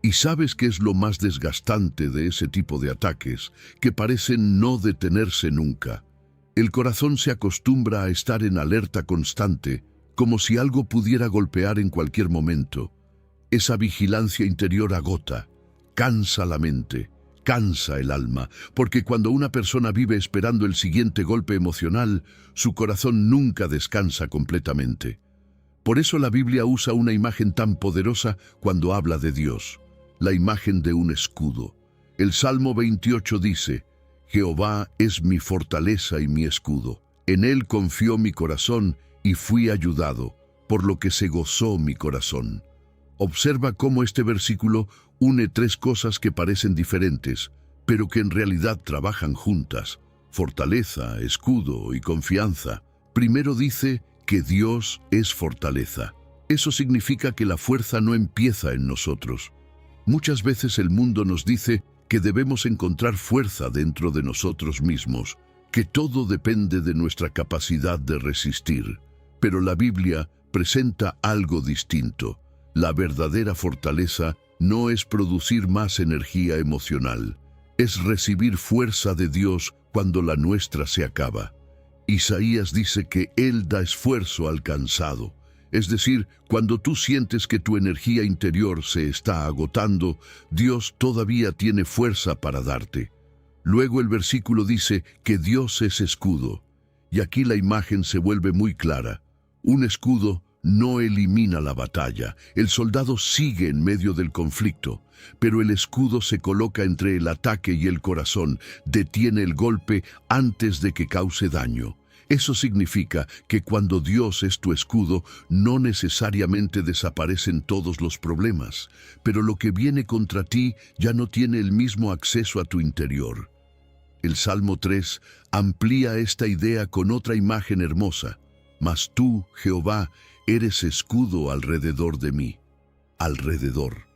¿Y sabes qué es lo más desgastante de ese tipo de ataques? Que parecen no detenerse nunca. El corazón se acostumbra a estar en alerta constante, como si algo pudiera golpear en cualquier momento. Esa vigilancia interior agota, cansa la mente, cansa el alma, porque cuando una persona vive esperando el siguiente golpe emocional, su corazón nunca descansa completamente. Por eso la Biblia usa una imagen tan poderosa cuando habla de Dios, la imagen de un escudo. El Salmo 28 dice, «Jehová es mi fortaleza y mi escudo. En él confió mi corazón y fui ayudado, por lo que se gozó mi corazón». Observa cómo este versículo une tres cosas que parecen diferentes, pero que en realidad trabajan juntas: fortaleza, escudo y confianza. Primero dice que Dios es fortaleza. Eso significa que la fuerza no empieza en nosotros. Muchas veces el mundo nos dice que debemos encontrar fuerza dentro de nosotros mismos, que todo depende de nuestra capacidad de resistir. Pero la Biblia presenta algo distinto. La verdadera fortaleza no es producir más energía emocional, es recibir fuerza de Dios cuando la nuestra se acaba. Isaías dice que Él da esfuerzo al cansado, es decir, cuando tú sientes que tu energía interior se está agotando, Dios todavía tiene fuerza para darte. Luego el versículo dice que Dios es escudo, y aquí la imagen se vuelve muy clara. Un escudo no elimina la batalla. El soldado sigue en medio del conflicto, pero el escudo se coloca entre el ataque y el corazón, detiene el golpe antes de que cause daño. Eso significa que cuando Dios es tu escudo, no necesariamente desaparecen todos los problemas, pero lo que viene contra ti ya no tiene el mismo acceso a tu interior. El Salmo 3 amplía esta idea con otra imagen hermosa. Mas tú, Jehová, eres escudo alrededor de mí. Alrededor.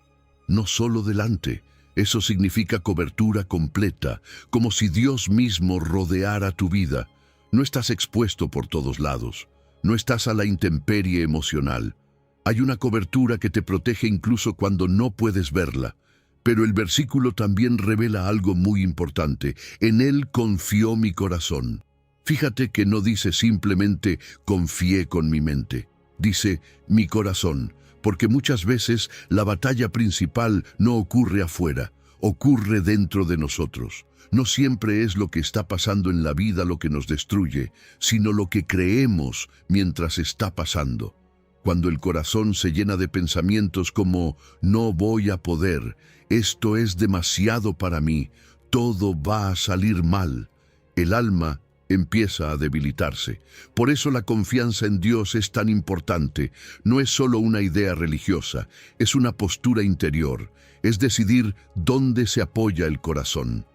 No solo delante. Eso significa cobertura completa, como si Dios mismo rodeara tu vida. No estás expuesto por todos lados. No estás a la intemperie emocional. Hay una cobertura que te protege incluso cuando no puedes verla. Pero el versículo también revela algo muy importante. En Él confió mi corazón. Fíjate que no dice simplemente confié con mi mente. Dice mi corazón, porque muchas veces la batalla principal no ocurre afuera, ocurre dentro de nosotros. No siempre es lo que está pasando en la vida lo que nos destruye, sino lo que creemos mientras está pasando. Cuando el corazón se llena de pensamientos como no voy a poder, esto es demasiado para mí, todo va a salir mal, el alma empieza a debilitarse. Por eso la confianza en Dios es tan importante. No es solo una idea religiosa, es una postura interior, es decidir dónde se apoya el corazón.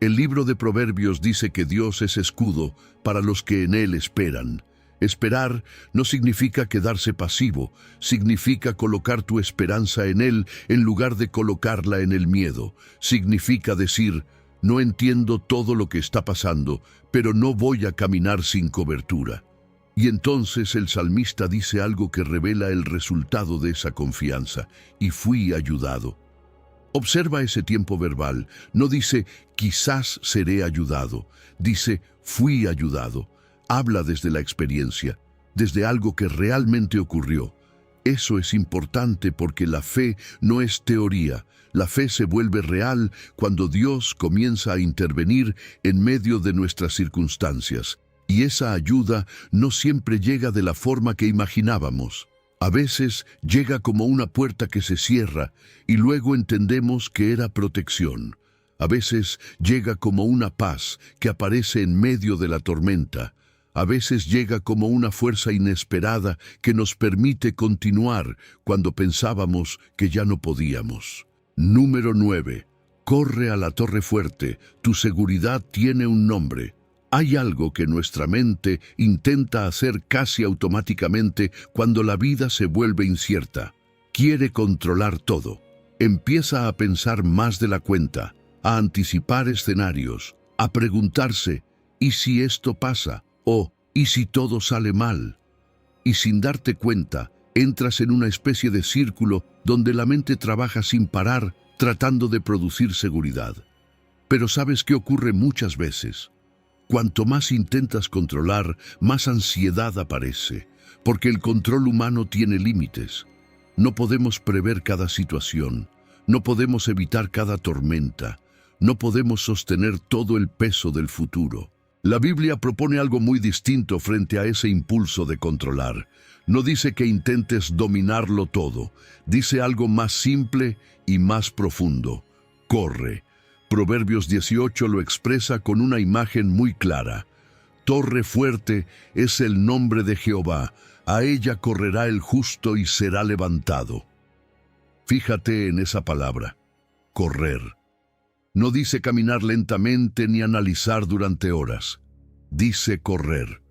El libro de Proverbios dice que Dios es escudo para los que en Él esperan. Esperar no significa quedarse pasivo, significa colocar tu esperanza en Él en lugar de colocarla en el miedo. Significa decir, no entiendo todo lo que está pasando, pero no voy a caminar sin cobertura. Y entonces el salmista dice algo que revela el resultado de esa confianza, y fui ayudado. Observa ese tiempo verbal, no dice quizás seré ayudado, dice fui ayudado. Habla desde la experiencia, desde algo que realmente ocurrió. Eso es importante porque la fe no es teoría. La fe se vuelve real cuando Dios comienza a intervenir en medio de nuestras circunstancias. Y esa ayuda no siempre llega de la forma que imaginábamos. A veces llega como una puerta que se cierra y luego entendemos que era protección. A veces llega como una paz que aparece en medio de la tormenta. A veces llega como una fuerza inesperada que nos permite continuar cuando pensábamos que ya no podíamos. Número 9. Corre a la torre fuerte. Tu seguridad tiene un nombre. Hay algo que nuestra mente intenta hacer casi automáticamente cuando la vida se vuelve incierta. Quiere controlar todo. Empieza a pensar más de la cuenta, a anticipar escenarios, a preguntarse, ¿y si esto pasa? O, ¿y si todo sale mal? Y sin darte cuenta, entras en una especie de círculo donde la mente trabaja sin parar, tratando de producir seguridad. Pero ¿sabes qué ocurre muchas veces? Cuanto más intentas controlar, más ansiedad aparece, porque el control humano tiene límites. No podemos prever cada situación, no podemos evitar cada tormenta, no podemos sostener todo el peso del futuro. La Biblia propone algo muy distinto frente a ese impulso de controlar. No dice que intentes dominarlo todo, dice algo más simple y más profundo. Corre. Proverbios 18 lo expresa con una imagen muy clara. Torre fuerte es el nombre de Jehová, a ella correrá el justo y será levantado. Fíjate en esa palabra, correr. No dice caminar lentamente ni analizar durante horas. Dice correr.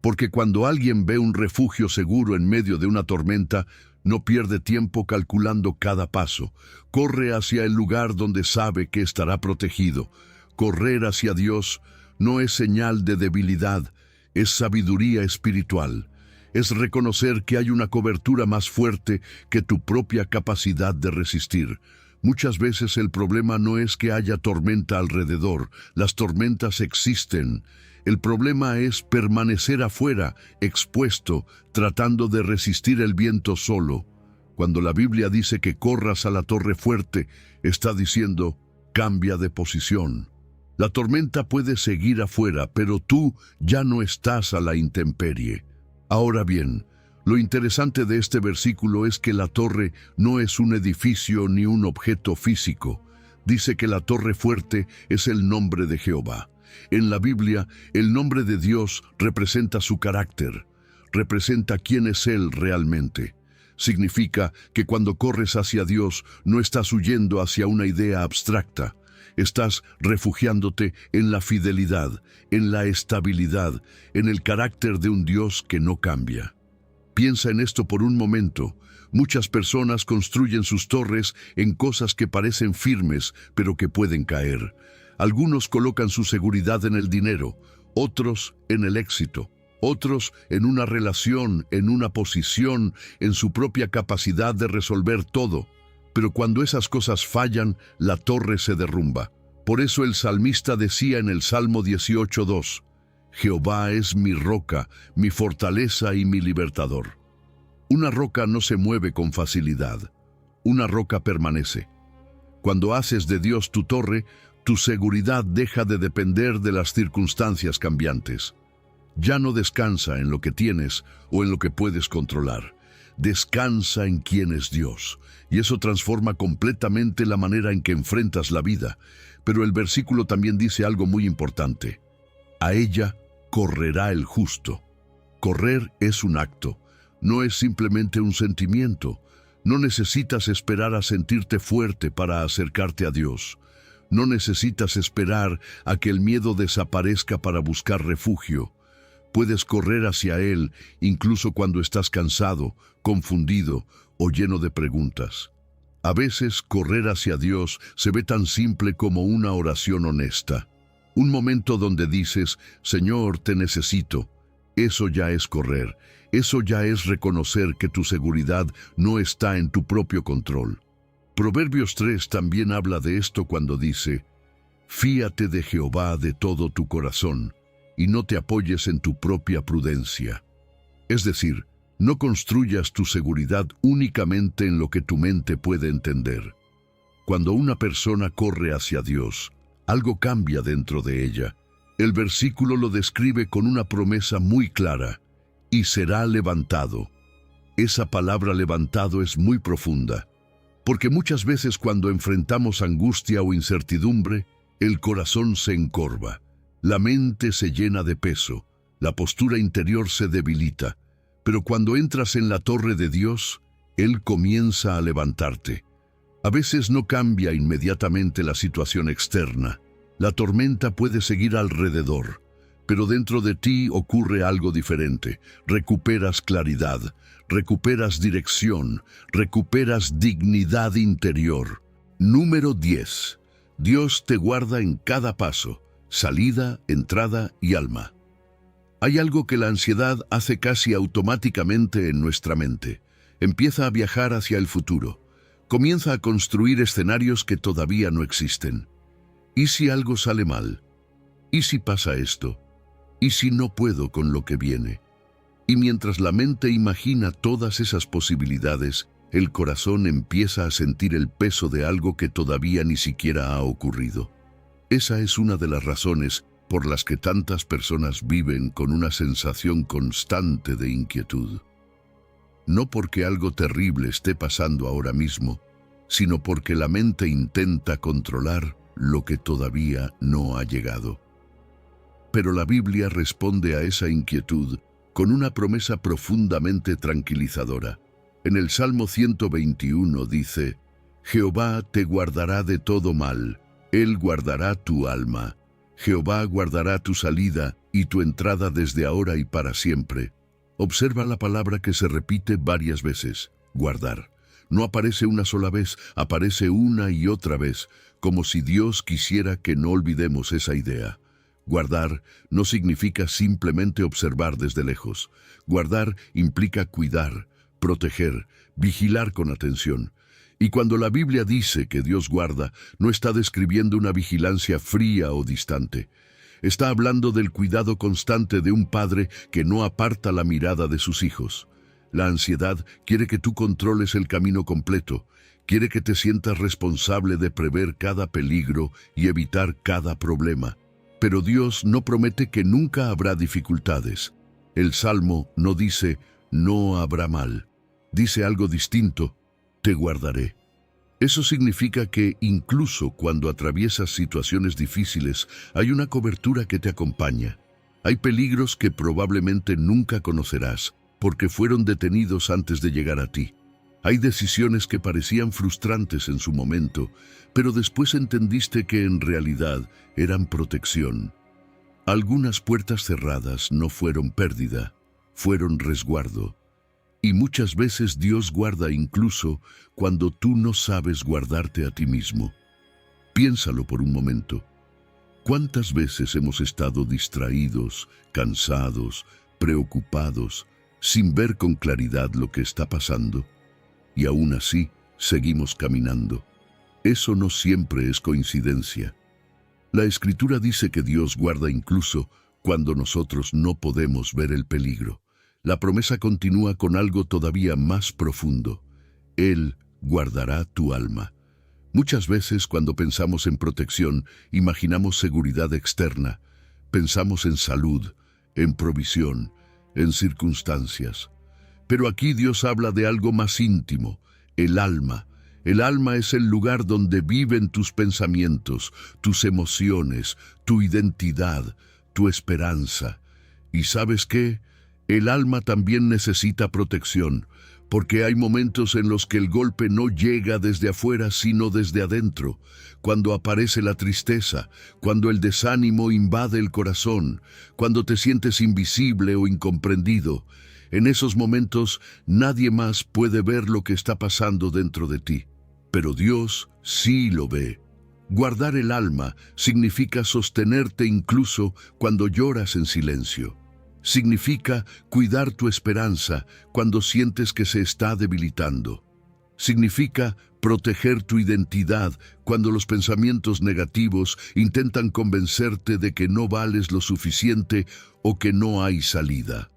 Porque cuando alguien ve un refugio seguro en medio de una tormenta, no pierde tiempo calculando cada paso. Corre hacia el lugar donde sabe que estará protegido. Correr hacia Dios no es señal de debilidad, es sabiduría espiritual. Es reconocer que hay una cobertura más fuerte que tu propia capacidad de resistir. Muchas veces el problema no es que haya tormenta alrededor, las tormentas existen. El problema es permanecer afuera, expuesto, tratando de resistir el viento solo. Cuando la Biblia dice que corras a la torre fuerte, está diciendo, cambia de posición. La tormenta puede seguir afuera, pero tú ya no estás a la intemperie. Ahora bien, Lo interesante de este versículo es que la torre no es un edificio ni un objeto físico. Dice que la torre fuerte es el nombre de Jehová. En la Biblia, el nombre de Dios representa su carácter, representa quién es Él realmente. Significa que cuando corres hacia Dios no estás huyendo hacia una idea abstracta. Estás refugiándote en la fidelidad, en la estabilidad, en el carácter de un Dios que no cambia. Piensa en esto por un momento. Muchas personas construyen sus torres en cosas que parecen firmes, pero que pueden caer. Algunos colocan su seguridad en el dinero, otros en el éxito, otros en una relación, en una posición, en su propia capacidad de resolver todo. Pero cuando esas cosas fallan, la torre se derrumba. Por eso el salmista decía en el Salmo 18:2, Jehová es mi roca, mi fortaleza y mi libertador. Una roca no se mueve con facilidad. Una roca permanece. Cuando haces de Dios tu torre, tu seguridad deja de depender de las circunstancias cambiantes. Ya no descansa en lo que tienes o en lo que puedes controlar. Descansa en quién es Dios. Y eso transforma completamente la manera en que enfrentas la vida. Pero el versículo también dice algo muy importante. A ella correrá el justo. Correr es un acto, no es simplemente un sentimiento. No necesitas esperar a sentirte fuerte para acercarte a Dios. No necesitas esperar a que el miedo desaparezca para buscar refugio. Puedes correr hacia Él incluso cuando estás cansado, confundido o lleno de preguntas. A veces correr hacia Dios se ve tan simple como una oración honesta. Un momento donde dices, Señor, te necesito. Eso ya es correr. Eso ya es reconocer que tu seguridad no está en tu propio control. Proverbios 3 también habla de esto cuando dice, Fíate de Jehová de todo tu corazón, y no te apoyes en tu propia prudencia. Es decir, no construyas tu seguridad únicamente en lo que tu mente puede entender. Cuando una persona corre hacia Dios, algo cambia dentro de ella. El versículo lo describe con una promesa muy clara, y será levantado. Esa palabra levantado es muy profunda, porque muchas veces cuando enfrentamos angustia o incertidumbre, el corazón se encorva, la mente se llena de peso, la postura interior se debilita, pero cuando entras en la torre de Dios, Él comienza a levantarte. A veces no cambia inmediatamente la situación externa. La tormenta puede seguir alrededor, pero dentro de ti ocurre algo diferente. Recuperas claridad, recuperas dirección, recuperas dignidad interior. Número 10. Dios te guarda en cada paso, salida, entrada y alma. Hay algo que la ansiedad hace casi automáticamente en nuestra mente. Empieza a viajar hacia el futuro. Comienza a construir escenarios que todavía no existen. ¿Y si algo sale mal? ¿Y si pasa esto? ¿Y si no puedo con lo que viene? Y mientras la mente imagina todas esas posibilidades, el corazón empieza a sentir el peso de algo que todavía ni siquiera ha ocurrido. Esa es una de las razones por las que tantas personas viven con una sensación constante de inquietud. No porque algo terrible esté pasando ahora mismo, sino porque la mente intenta controlar lo que todavía no ha llegado. Pero la Biblia responde a esa inquietud con una promesa profundamente tranquilizadora. En el Salmo 121 dice, Jehová te guardará de todo mal, Él guardará tu alma. Jehová guardará tu salida y tu entrada desde ahora y para siempre. Observa la palabra que se repite varias veces, guardar. No aparece una sola vez, aparece una y otra vez, como si Dios quisiera que no olvidemos esa idea. Guardar no significa simplemente observar desde lejos. Guardar implica cuidar, proteger, vigilar con atención. Y cuando la Biblia dice que Dios guarda, no está describiendo una vigilancia fría o distante. Está hablando del cuidado constante de un padre que no aparta la mirada de sus hijos. La ansiedad quiere que tú controles el camino completo, quiere que te sientas responsable de prever cada peligro y evitar cada problema. Pero Dios no promete que nunca habrá dificultades. El Salmo no dice, no habrá mal. Dice algo distinto, te guardaré. Eso significa que incluso cuando atraviesas situaciones difíciles, hay una cobertura que te acompaña. Hay peligros que probablemente nunca conocerás, porque fueron detenidos antes de llegar a ti. Hay decisiones que parecían frustrantes en su momento, pero después entendiste que en realidad eran protección. Algunas puertas cerradas no fueron pérdida, fueron resguardo. Y muchas veces Dios guarda incluso cuando tú no sabes guardarte a ti mismo. Piénsalo por un momento. ¿Cuántas veces hemos estado distraídos, cansados, preocupados, sin ver con claridad lo que está pasando? Y aún así, seguimos caminando. Eso no siempre es coincidencia. La Escritura dice que Dios guarda incluso cuando nosotros no podemos ver el peligro. La promesa continúa con algo todavía más profundo. Él guardará tu alma. Muchas veces cuando pensamos en protección, imaginamos seguridad externa. Pensamos en salud, en provisión, en circunstancias. Pero aquí Dios habla de algo más íntimo, el alma. El alma es el lugar donde viven tus pensamientos, tus emociones, tu identidad, tu esperanza. ¿Y sabes qué? El alma también necesita protección, porque hay momentos en los que el golpe no llega desde afuera, sino desde adentro, cuando aparece la tristeza, cuando el desánimo invade el corazón, cuando te sientes invisible o incomprendido. En esos momentos nadie más puede ver lo que está pasando dentro de ti, pero Dios sí lo ve. Guardar el alma significa sostenerte incluso cuando lloras en silencio. Significa cuidar tu esperanza cuando sientes que se está debilitando. Significa proteger tu identidad cuando los pensamientos negativos intentan convencerte de que no vales lo suficiente o que no hay salida.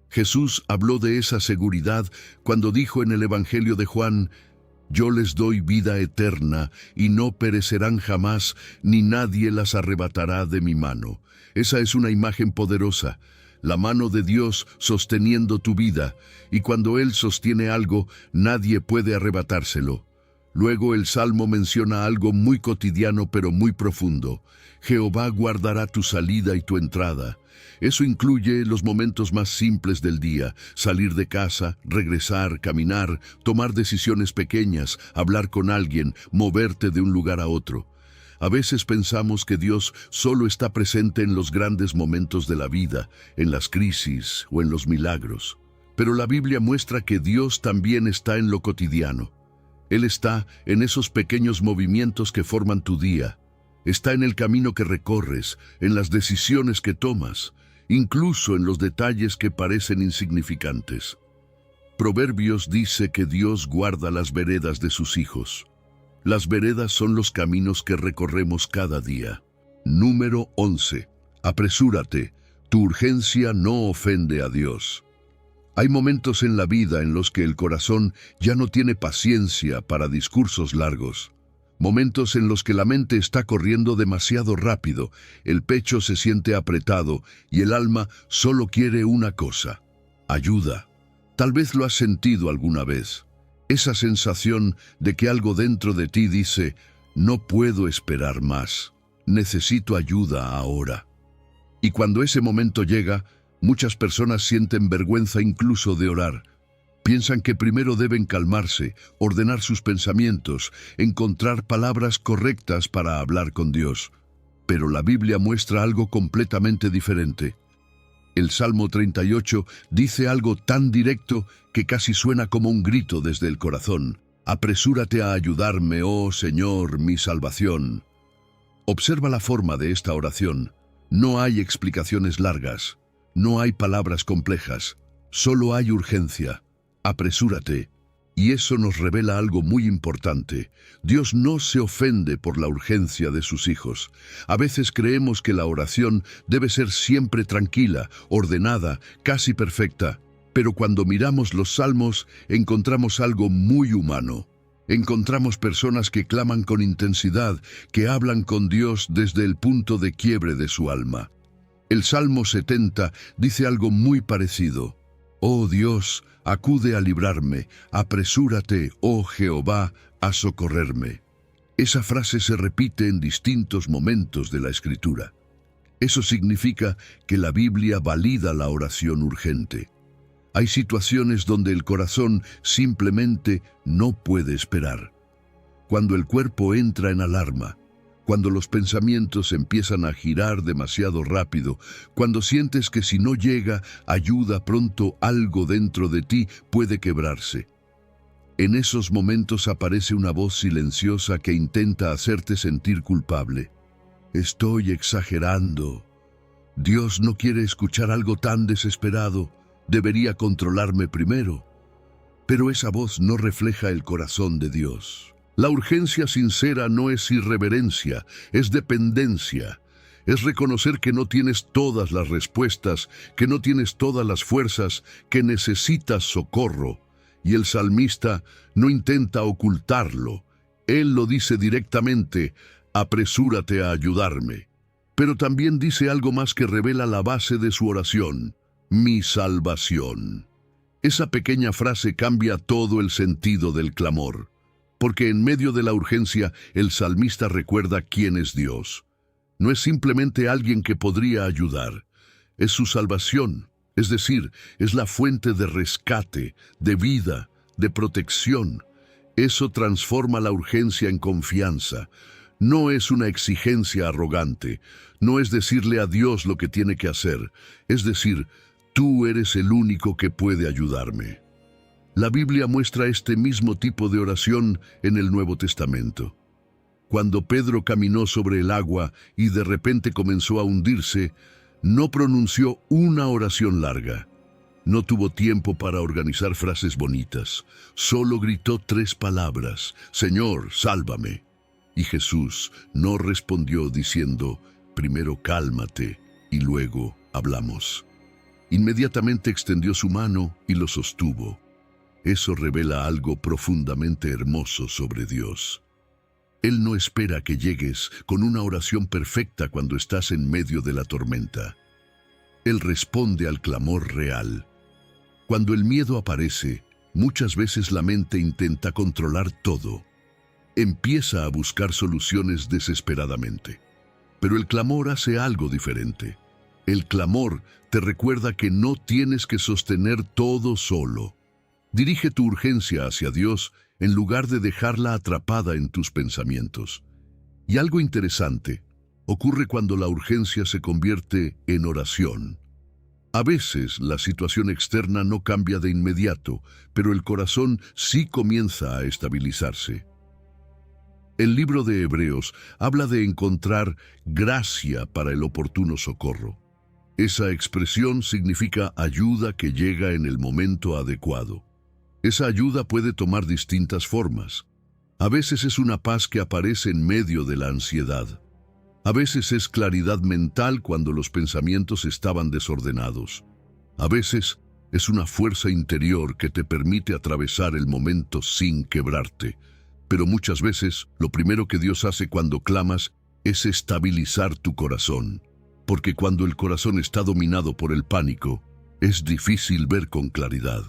Jesús habló de esa seguridad cuando dijo en el Evangelio de Juan: «Yo les doy vida eterna y no perecerán jamás, ni nadie las arrebatará de mi mano». Esa es una imagen poderosa. La mano de Dios sosteniendo tu vida, y cuando Él sostiene algo, nadie puede arrebatárselo. Luego el Salmo menciona algo muy cotidiano pero muy profundo. Jehová guardará tu salida y tu entrada. Eso incluye los momentos más simples del día: salir de casa, regresar, caminar, tomar decisiones pequeñas, hablar con alguien, moverte de un lugar a otro. A veces pensamos que Dios solo está presente en los grandes momentos de la vida, en las crisis o en los milagros. Pero la Biblia muestra que Dios también está en lo cotidiano. Él está en esos pequeños movimientos que forman tu día. Está en el camino que recorres, en las decisiones que tomas, incluso en los detalles que parecen insignificantes. Proverbios dice que Dios guarda las veredas de sus hijos. Las veredas son los caminos que recorremos cada día. Número 11. Apresúrate. Tu urgencia no ofende a Dios. Hay momentos en la vida en los que el corazón ya no tiene paciencia para discursos largos. Momentos en los que la mente está corriendo demasiado rápido, el pecho se siente apretado y el alma solo quiere una cosa: ayuda. Tal vez lo has sentido alguna vez. Esa sensación de que algo dentro de ti dice: no puedo esperar más, necesito ayuda ahora. Y cuando ese momento llega, muchas personas sienten vergüenza incluso de orar. Piensan que primero deben calmarse, ordenar sus pensamientos, encontrar palabras correctas para hablar con Dios. Pero la Biblia muestra algo completamente diferente. El Salmo 38 dice algo tan directo que casi suena como un grito desde el corazón: «Apresúrate a ayudarme, oh Señor, mi salvación». Observa la forma de esta oración. No hay explicaciones largas, no hay palabras complejas, solo hay urgencia. Apresúrate. Y eso nos revela algo muy importante. Dios no se ofende por la urgencia de sus hijos. A veces creemos que la oración debe ser siempre tranquila, ordenada, casi perfecta. Pero cuando miramos los salmos, encontramos algo muy humano. Encontramos personas que claman con intensidad, que hablan con Dios desde el punto de quiebre de su alma. El Salmo 70 dice algo muy parecido. Oh Dios, acude a librarme, apresúrate, oh Jehová, a socorrerme. Esa frase se repite en distintos momentos de la Escritura. Eso significa que la Biblia valida la oración urgente. Hay situaciones donde el corazón simplemente no puede esperar. Cuando el cuerpo entra en alarma, cuando los pensamientos empiezan a girar demasiado rápido, cuando sientes que si no llega ayuda pronto algo dentro de ti puede quebrarse. En esos momentos aparece una voz silenciosa que intenta hacerte sentir culpable. Estoy exagerando. Dios no quiere escuchar algo tan desesperado. Debería controlarme primero. Pero esa voz no refleja el corazón de Dios. La urgencia sincera no es irreverencia, es dependencia. Es reconocer que no tienes todas las respuestas, que no tienes todas las fuerzas, que necesitas socorro. Y el salmista no intenta ocultarlo. Él lo dice directamente, apresúrate a ayudarme. Pero también dice algo más que revela la base de su oración, mi salvación. Esa pequeña frase cambia todo el sentido del clamor, porque en medio de la urgencia el salmista recuerda quién es Dios. No es simplemente alguien que podría ayudar, es su salvación, es decir, es la fuente de rescate, de vida, de protección. Eso transforma la urgencia en confianza. No es una exigencia arrogante, no es decirle a Dios lo que tiene que hacer, es decir, tú eres el único que puede ayudarme. La Biblia muestra este mismo tipo de oración en el Nuevo Testamento. Cuando Pedro caminó sobre el agua y de repente comenzó a hundirse, no pronunció una oración larga. No tuvo tiempo para organizar frases bonitas. Solo gritó 3 palabras: Señor, sálvame. Y Jesús no respondió diciendo, primero cálmate y luego hablamos. Inmediatamente extendió su mano y lo sostuvo. Eso revela algo profundamente hermoso sobre Dios. Él no espera que llegues con una oración perfecta cuando estás en medio de la tormenta. Él responde al clamor real. Cuando el miedo aparece, muchas veces la mente intenta controlar todo. Empieza a buscar soluciones desesperadamente. Pero el clamor hace algo diferente. El clamor te recuerda que no tienes que sostener todo solo. Dirige tu urgencia hacia Dios en lugar de dejarla atrapada en tus pensamientos. Y algo interesante ocurre cuando la urgencia se convierte en oración. A veces la situación externa no cambia de inmediato, pero el corazón sí comienza a estabilizarse. El libro de Hebreos habla de encontrar gracia para el oportuno socorro. Esa expresión significa ayuda que llega en el momento adecuado. Esa ayuda puede tomar distintas formas. A veces es una paz que aparece en medio de la ansiedad. A veces es claridad mental cuando los pensamientos estaban desordenados. A veces es una fuerza interior que te permite atravesar el momento sin quebrarte. Pero muchas veces lo primero que Dios hace cuando clamas es estabilizar tu corazón. Porque cuando el corazón está dominado por el pánico, es difícil ver con claridad.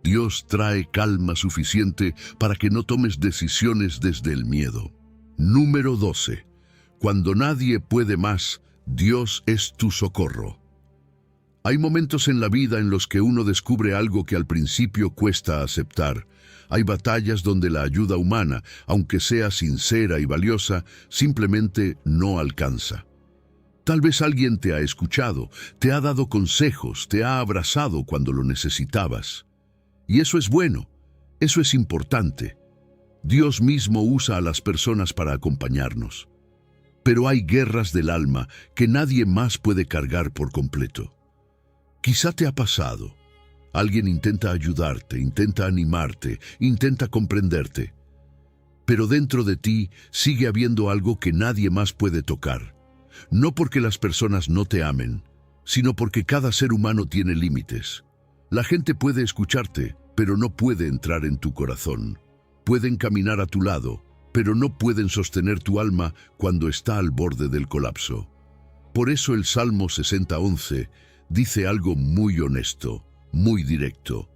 Dios trae calma suficiente para que no tomes decisiones desde el miedo. Número 12. Cuando nadie puede más, Dios es tu socorro. Hay momentos en la vida en los que uno descubre algo que al principio cuesta aceptar. Hay batallas donde la ayuda humana, aunque sea sincera y valiosa, simplemente no alcanza. Tal vez alguien te ha escuchado, te ha dado consejos, te ha abrazado cuando lo necesitabas. Y eso es bueno, eso es importante. Dios mismo usa a las personas para acompañarnos. Pero hay guerras del alma que nadie más puede cargar por completo. Quizá te ha pasado. Alguien intenta ayudarte, intenta animarte, intenta comprenderte. Pero dentro de ti sigue habiendo algo que nadie más puede tocar. No porque las personas no te amen, sino porque cada ser humano tiene límites. La gente puede escucharte, pero no puede entrar en tu corazón. Pueden caminar a tu lado, pero no pueden sostener tu alma cuando está al borde del colapso. Por eso el Salmo 60:11 dice algo muy honesto. muy directo.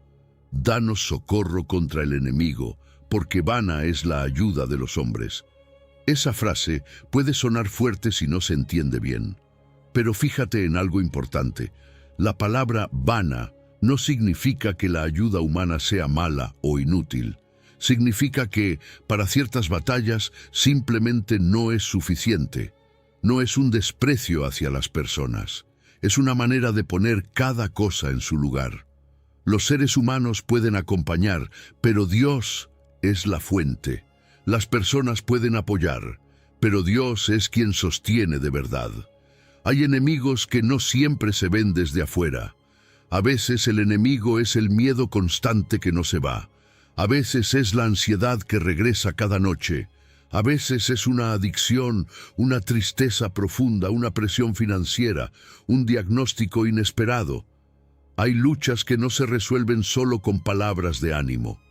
Danos socorro contra el enemigo, porque vana es la ayuda de los hombres. Esa frase puede sonar fuerte si no se entiende bien. Pero fíjate en algo importante. La palabra vana no significa que la ayuda humana sea mala o inútil. Significa que, para ciertas batallas, simplemente no es suficiente. No es un desprecio hacia las personas. Es una manera de poner cada cosa en su lugar. Los seres humanos pueden acompañar, pero Dios es la fuente. Las personas pueden apoyar, pero Dios es quien sostiene de verdad. Hay enemigos que no siempre se ven desde afuera. A veces el enemigo es el miedo constante que no se va. A veces es la ansiedad que regresa cada noche. A veces es una adicción, una tristeza profunda, una presión financiera, un diagnóstico inesperado. Hay luchas que no se resuelven solo con palabras de ánimo.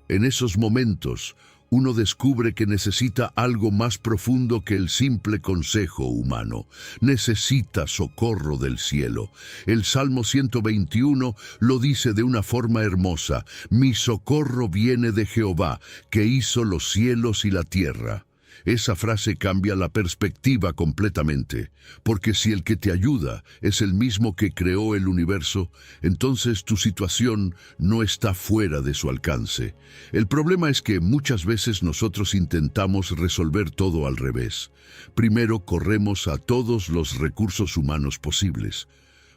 En esos momentos, uno descubre que necesita algo más profundo que el simple consejo humano. Necesita socorro del cielo. El Salmo 121 lo dice de una forma hermosa: mi socorro viene de Jehová, que hizo los cielos y la tierra. Esa frase cambia la perspectiva completamente, porque si el que te ayuda es el mismo que creó el universo, entonces tu situación no está fuera de su alcance. El problema es que muchas veces nosotros intentamos resolver todo al revés. Primero corremos a todos los recursos humanos posibles.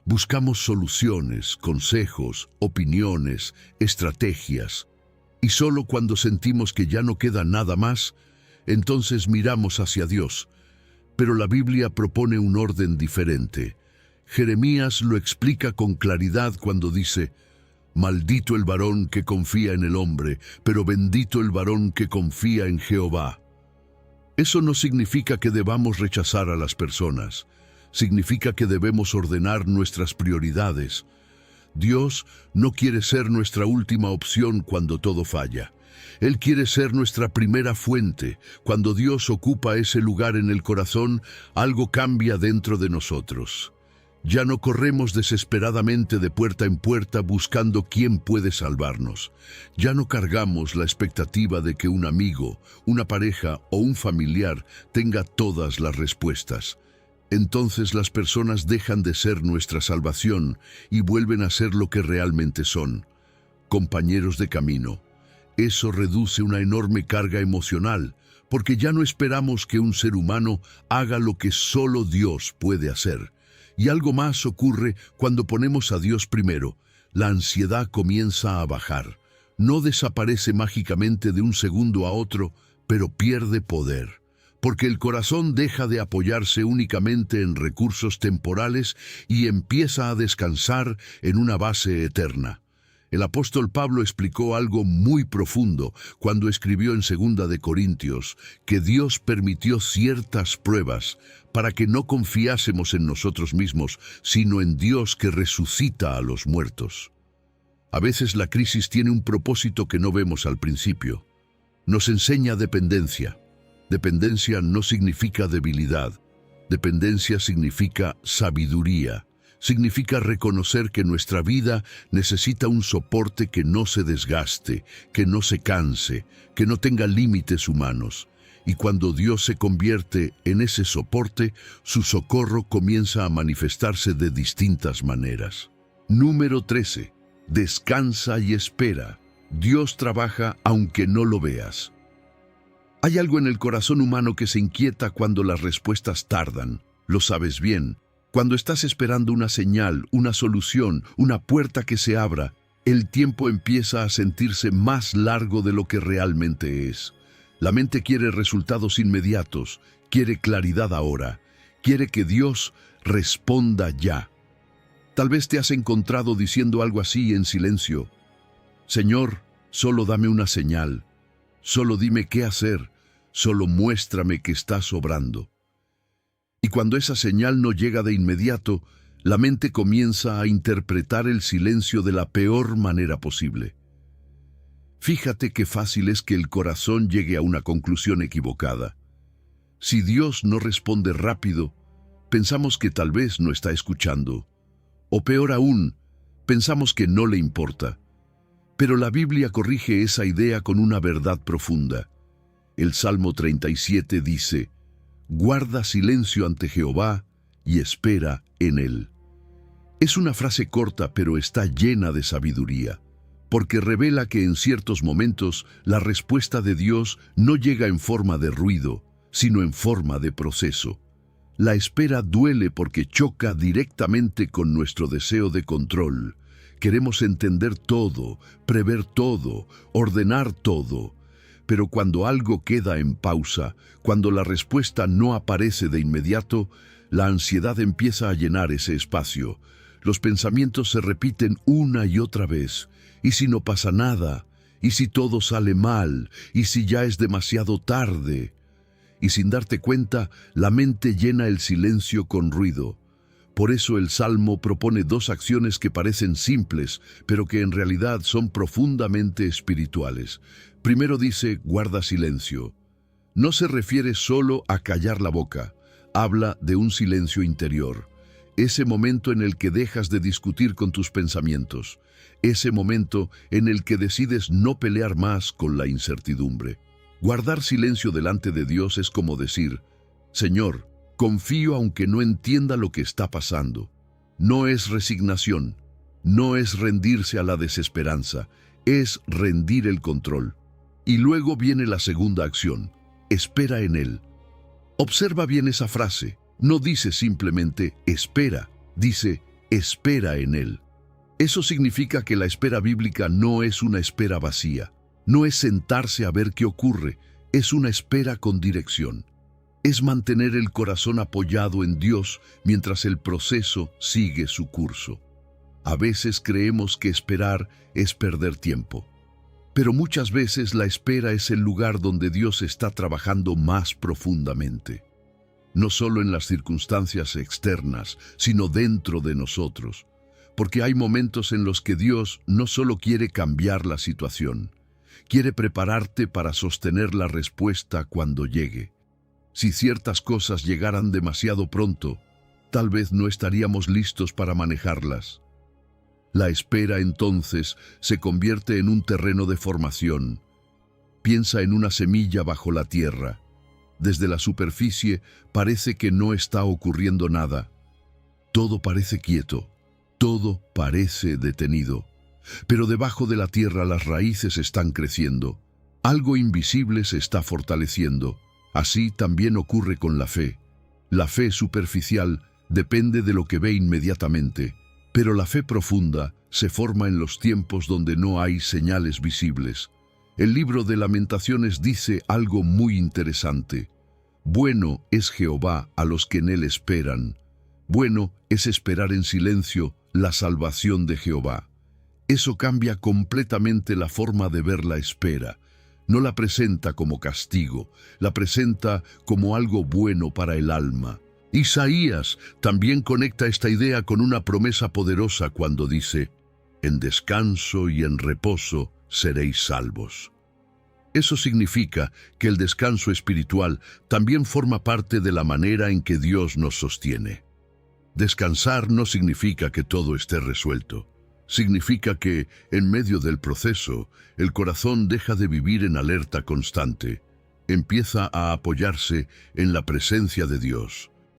Buscamos soluciones, consejos, opiniones, estrategias. Y solo cuando sentimos que ya no queda nada más, entonces miramos hacia Dios. Pero la Biblia propone un orden diferente. Jeremías lo explica con claridad cuando dice: maldito el varón que confía en el hombre, pero bendito el varón que confía en Jehová. Eso no significa que debamos rechazar a las personas. Significa que debemos ordenar nuestras prioridades. Dios no quiere ser nuestra última opción cuando todo falla. Él quiere ser nuestra primera fuente. Cuando Dios ocupa ese lugar en el corazón, algo cambia dentro de nosotros. Ya no corremos desesperadamente de puerta en puerta buscando quién puede salvarnos. Ya no cargamos la expectativa de que un amigo, una pareja o un familiar tenga todas las respuestas. Entonces las personas dejan de ser nuestra salvación y vuelven a ser lo que realmente son: compañeros de camino. Eso reduce una enorme carga emocional, porque ya no esperamos que un ser humano haga lo que solo Dios puede hacer. Y algo más ocurre cuando ponemos a Dios primero. La ansiedad comienza a bajar. No desaparece mágicamente de un segundo a otro, pero pierde poder. Porque el corazón deja de apoyarse únicamente en recursos temporales y empieza a descansar en una base eterna. El apóstol Pablo explicó algo muy profundo cuando escribió en 2 de Corintios que Dios permitió ciertas pruebas para que no confiásemos en nosotros mismos, sino en Dios que resucita a los muertos. A veces la crisis tiene un propósito que no vemos al principio. Nos enseña dependencia. Dependencia no significa debilidad. Dependencia significa sabiduría. Significa reconocer que nuestra vida necesita un soporte que no se desgaste, que no se canse, que no tenga límites humanos. Y cuando Dios se convierte en ese soporte, su socorro comienza a manifestarse de distintas maneras. Número 13. Descansa y espera. Dios trabaja aunque no lo veas. Hay algo en el corazón humano que se inquieta cuando las respuestas tardan. Lo sabes bien. Cuando estás esperando una señal, una solución, una puerta que se abra, el tiempo empieza a sentirse más largo de lo que realmente es. La mente quiere resultados inmediatos, quiere claridad ahora, quiere que Dios responda ya. Tal vez te has encontrado diciendo algo así en silencio: Señor, solo dame una señal, solo dime qué hacer, solo muéstrame que estás obrando. Y cuando esa señal no llega de inmediato, la mente comienza a interpretar el silencio de la peor manera posible. Fíjate qué fácil es que el corazón llegue a una conclusión equivocada. Si Dios no responde rápido, pensamos que tal vez no está escuchando. O peor aún, Pensamos que no le importa. Pero la Biblia corrige esa idea con una verdad profunda. El Salmo 37 dice: «Guarda silencio ante Jehová y espera en él». Es una frase corta, pero está llena de sabiduría, porque revela que en ciertos momentos la respuesta de Dios no llega en forma de ruido, sino en forma de proceso. La espera duele porque choca directamente con nuestro deseo de control. Queremos entender todo, prever todo, ordenar todo. Pero cuando algo queda en pausa, cuando la respuesta no aparece de inmediato, la ansiedad empieza a llenar ese espacio. Los pensamientos se repiten una y otra vez. ¿Y si no pasa nada? ¿Y si todo sale mal? ¿Y si ya es demasiado tarde? Y sin darte cuenta, la mente llena el silencio con ruido. Por eso el Salmo propone dos acciones que parecen simples, pero que en realidad son profundamente espirituales. Primero dice: guarda silencio. No se refiere solo a callar la boca, habla de un silencio interior. Ese momento en el que dejas de discutir con tus pensamientos, ese momento en el que decides no pelear más con la incertidumbre. Guardar silencio delante de Dios es como decir: Señor, confío aunque no entienda lo que está pasando. No es resignación, no es rendirse a la desesperanza, es rendir el control. Y luego viene la segunda acción: espera en Él. Observa bien esa frase, no dice simplemente espera, dice espera en Él. Eso significa que la espera bíblica no es una espera vacía. No es sentarse a ver qué ocurre, es una espera con dirección. Es mantener el corazón apoyado en Dios mientras el proceso sigue su curso. A veces creemos que esperar es perder tiempo, pero muchas veces la espera es el lugar donde Dios está trabajando más profundamente. No solo en las circunstancias externas, sino dentro de nosotros, porque hay momentos en los que Dios no solo quiere cambiar la situación, quiere prepararte para sostener la respuesta cuando llegue. Si ciertas cosas llegaran demasiado pronto, tal vez no estaríamos listos para manejarlas. La espera entonces se convierte en un terreno de formación. Piensa en una semilla bajo la tierra. Desde la superficie parece que no está ocurriendo nada. Todo parece quieto, todo parece detenido. Pero debajo de la tierra las raíces están creciendo. Algo invisible se está fortaleciendo. Así también ocurre con la fe. La fe superficial depende de lo que ve inmediatamente, pero la fe profunda se forma en los tiempos donde no hay señales visibles. El libro de Lamentaciones dice algo muy interesante. Bueno es Jehová a los que en él esperan. Bueno es esperar en silencio la salvación de Jehová. Eso cambia completamente la forma de ver la espera. No la presenta como castigo, la presenta como algo bueno para el alma. Isaías también conecta esta idea con una promesa poderosa cuando dice: en descanso y en reposo seréis salvos. Eso significa que el descanso espiritual también forma parte de la manera en que Dios nos sostiene. Descansar no significa que todo esté resuelto. Significa que, en medio del proceso, el corazón deja de vivir en alerta constante. Empieza a apoyarse en la presencia de Dios.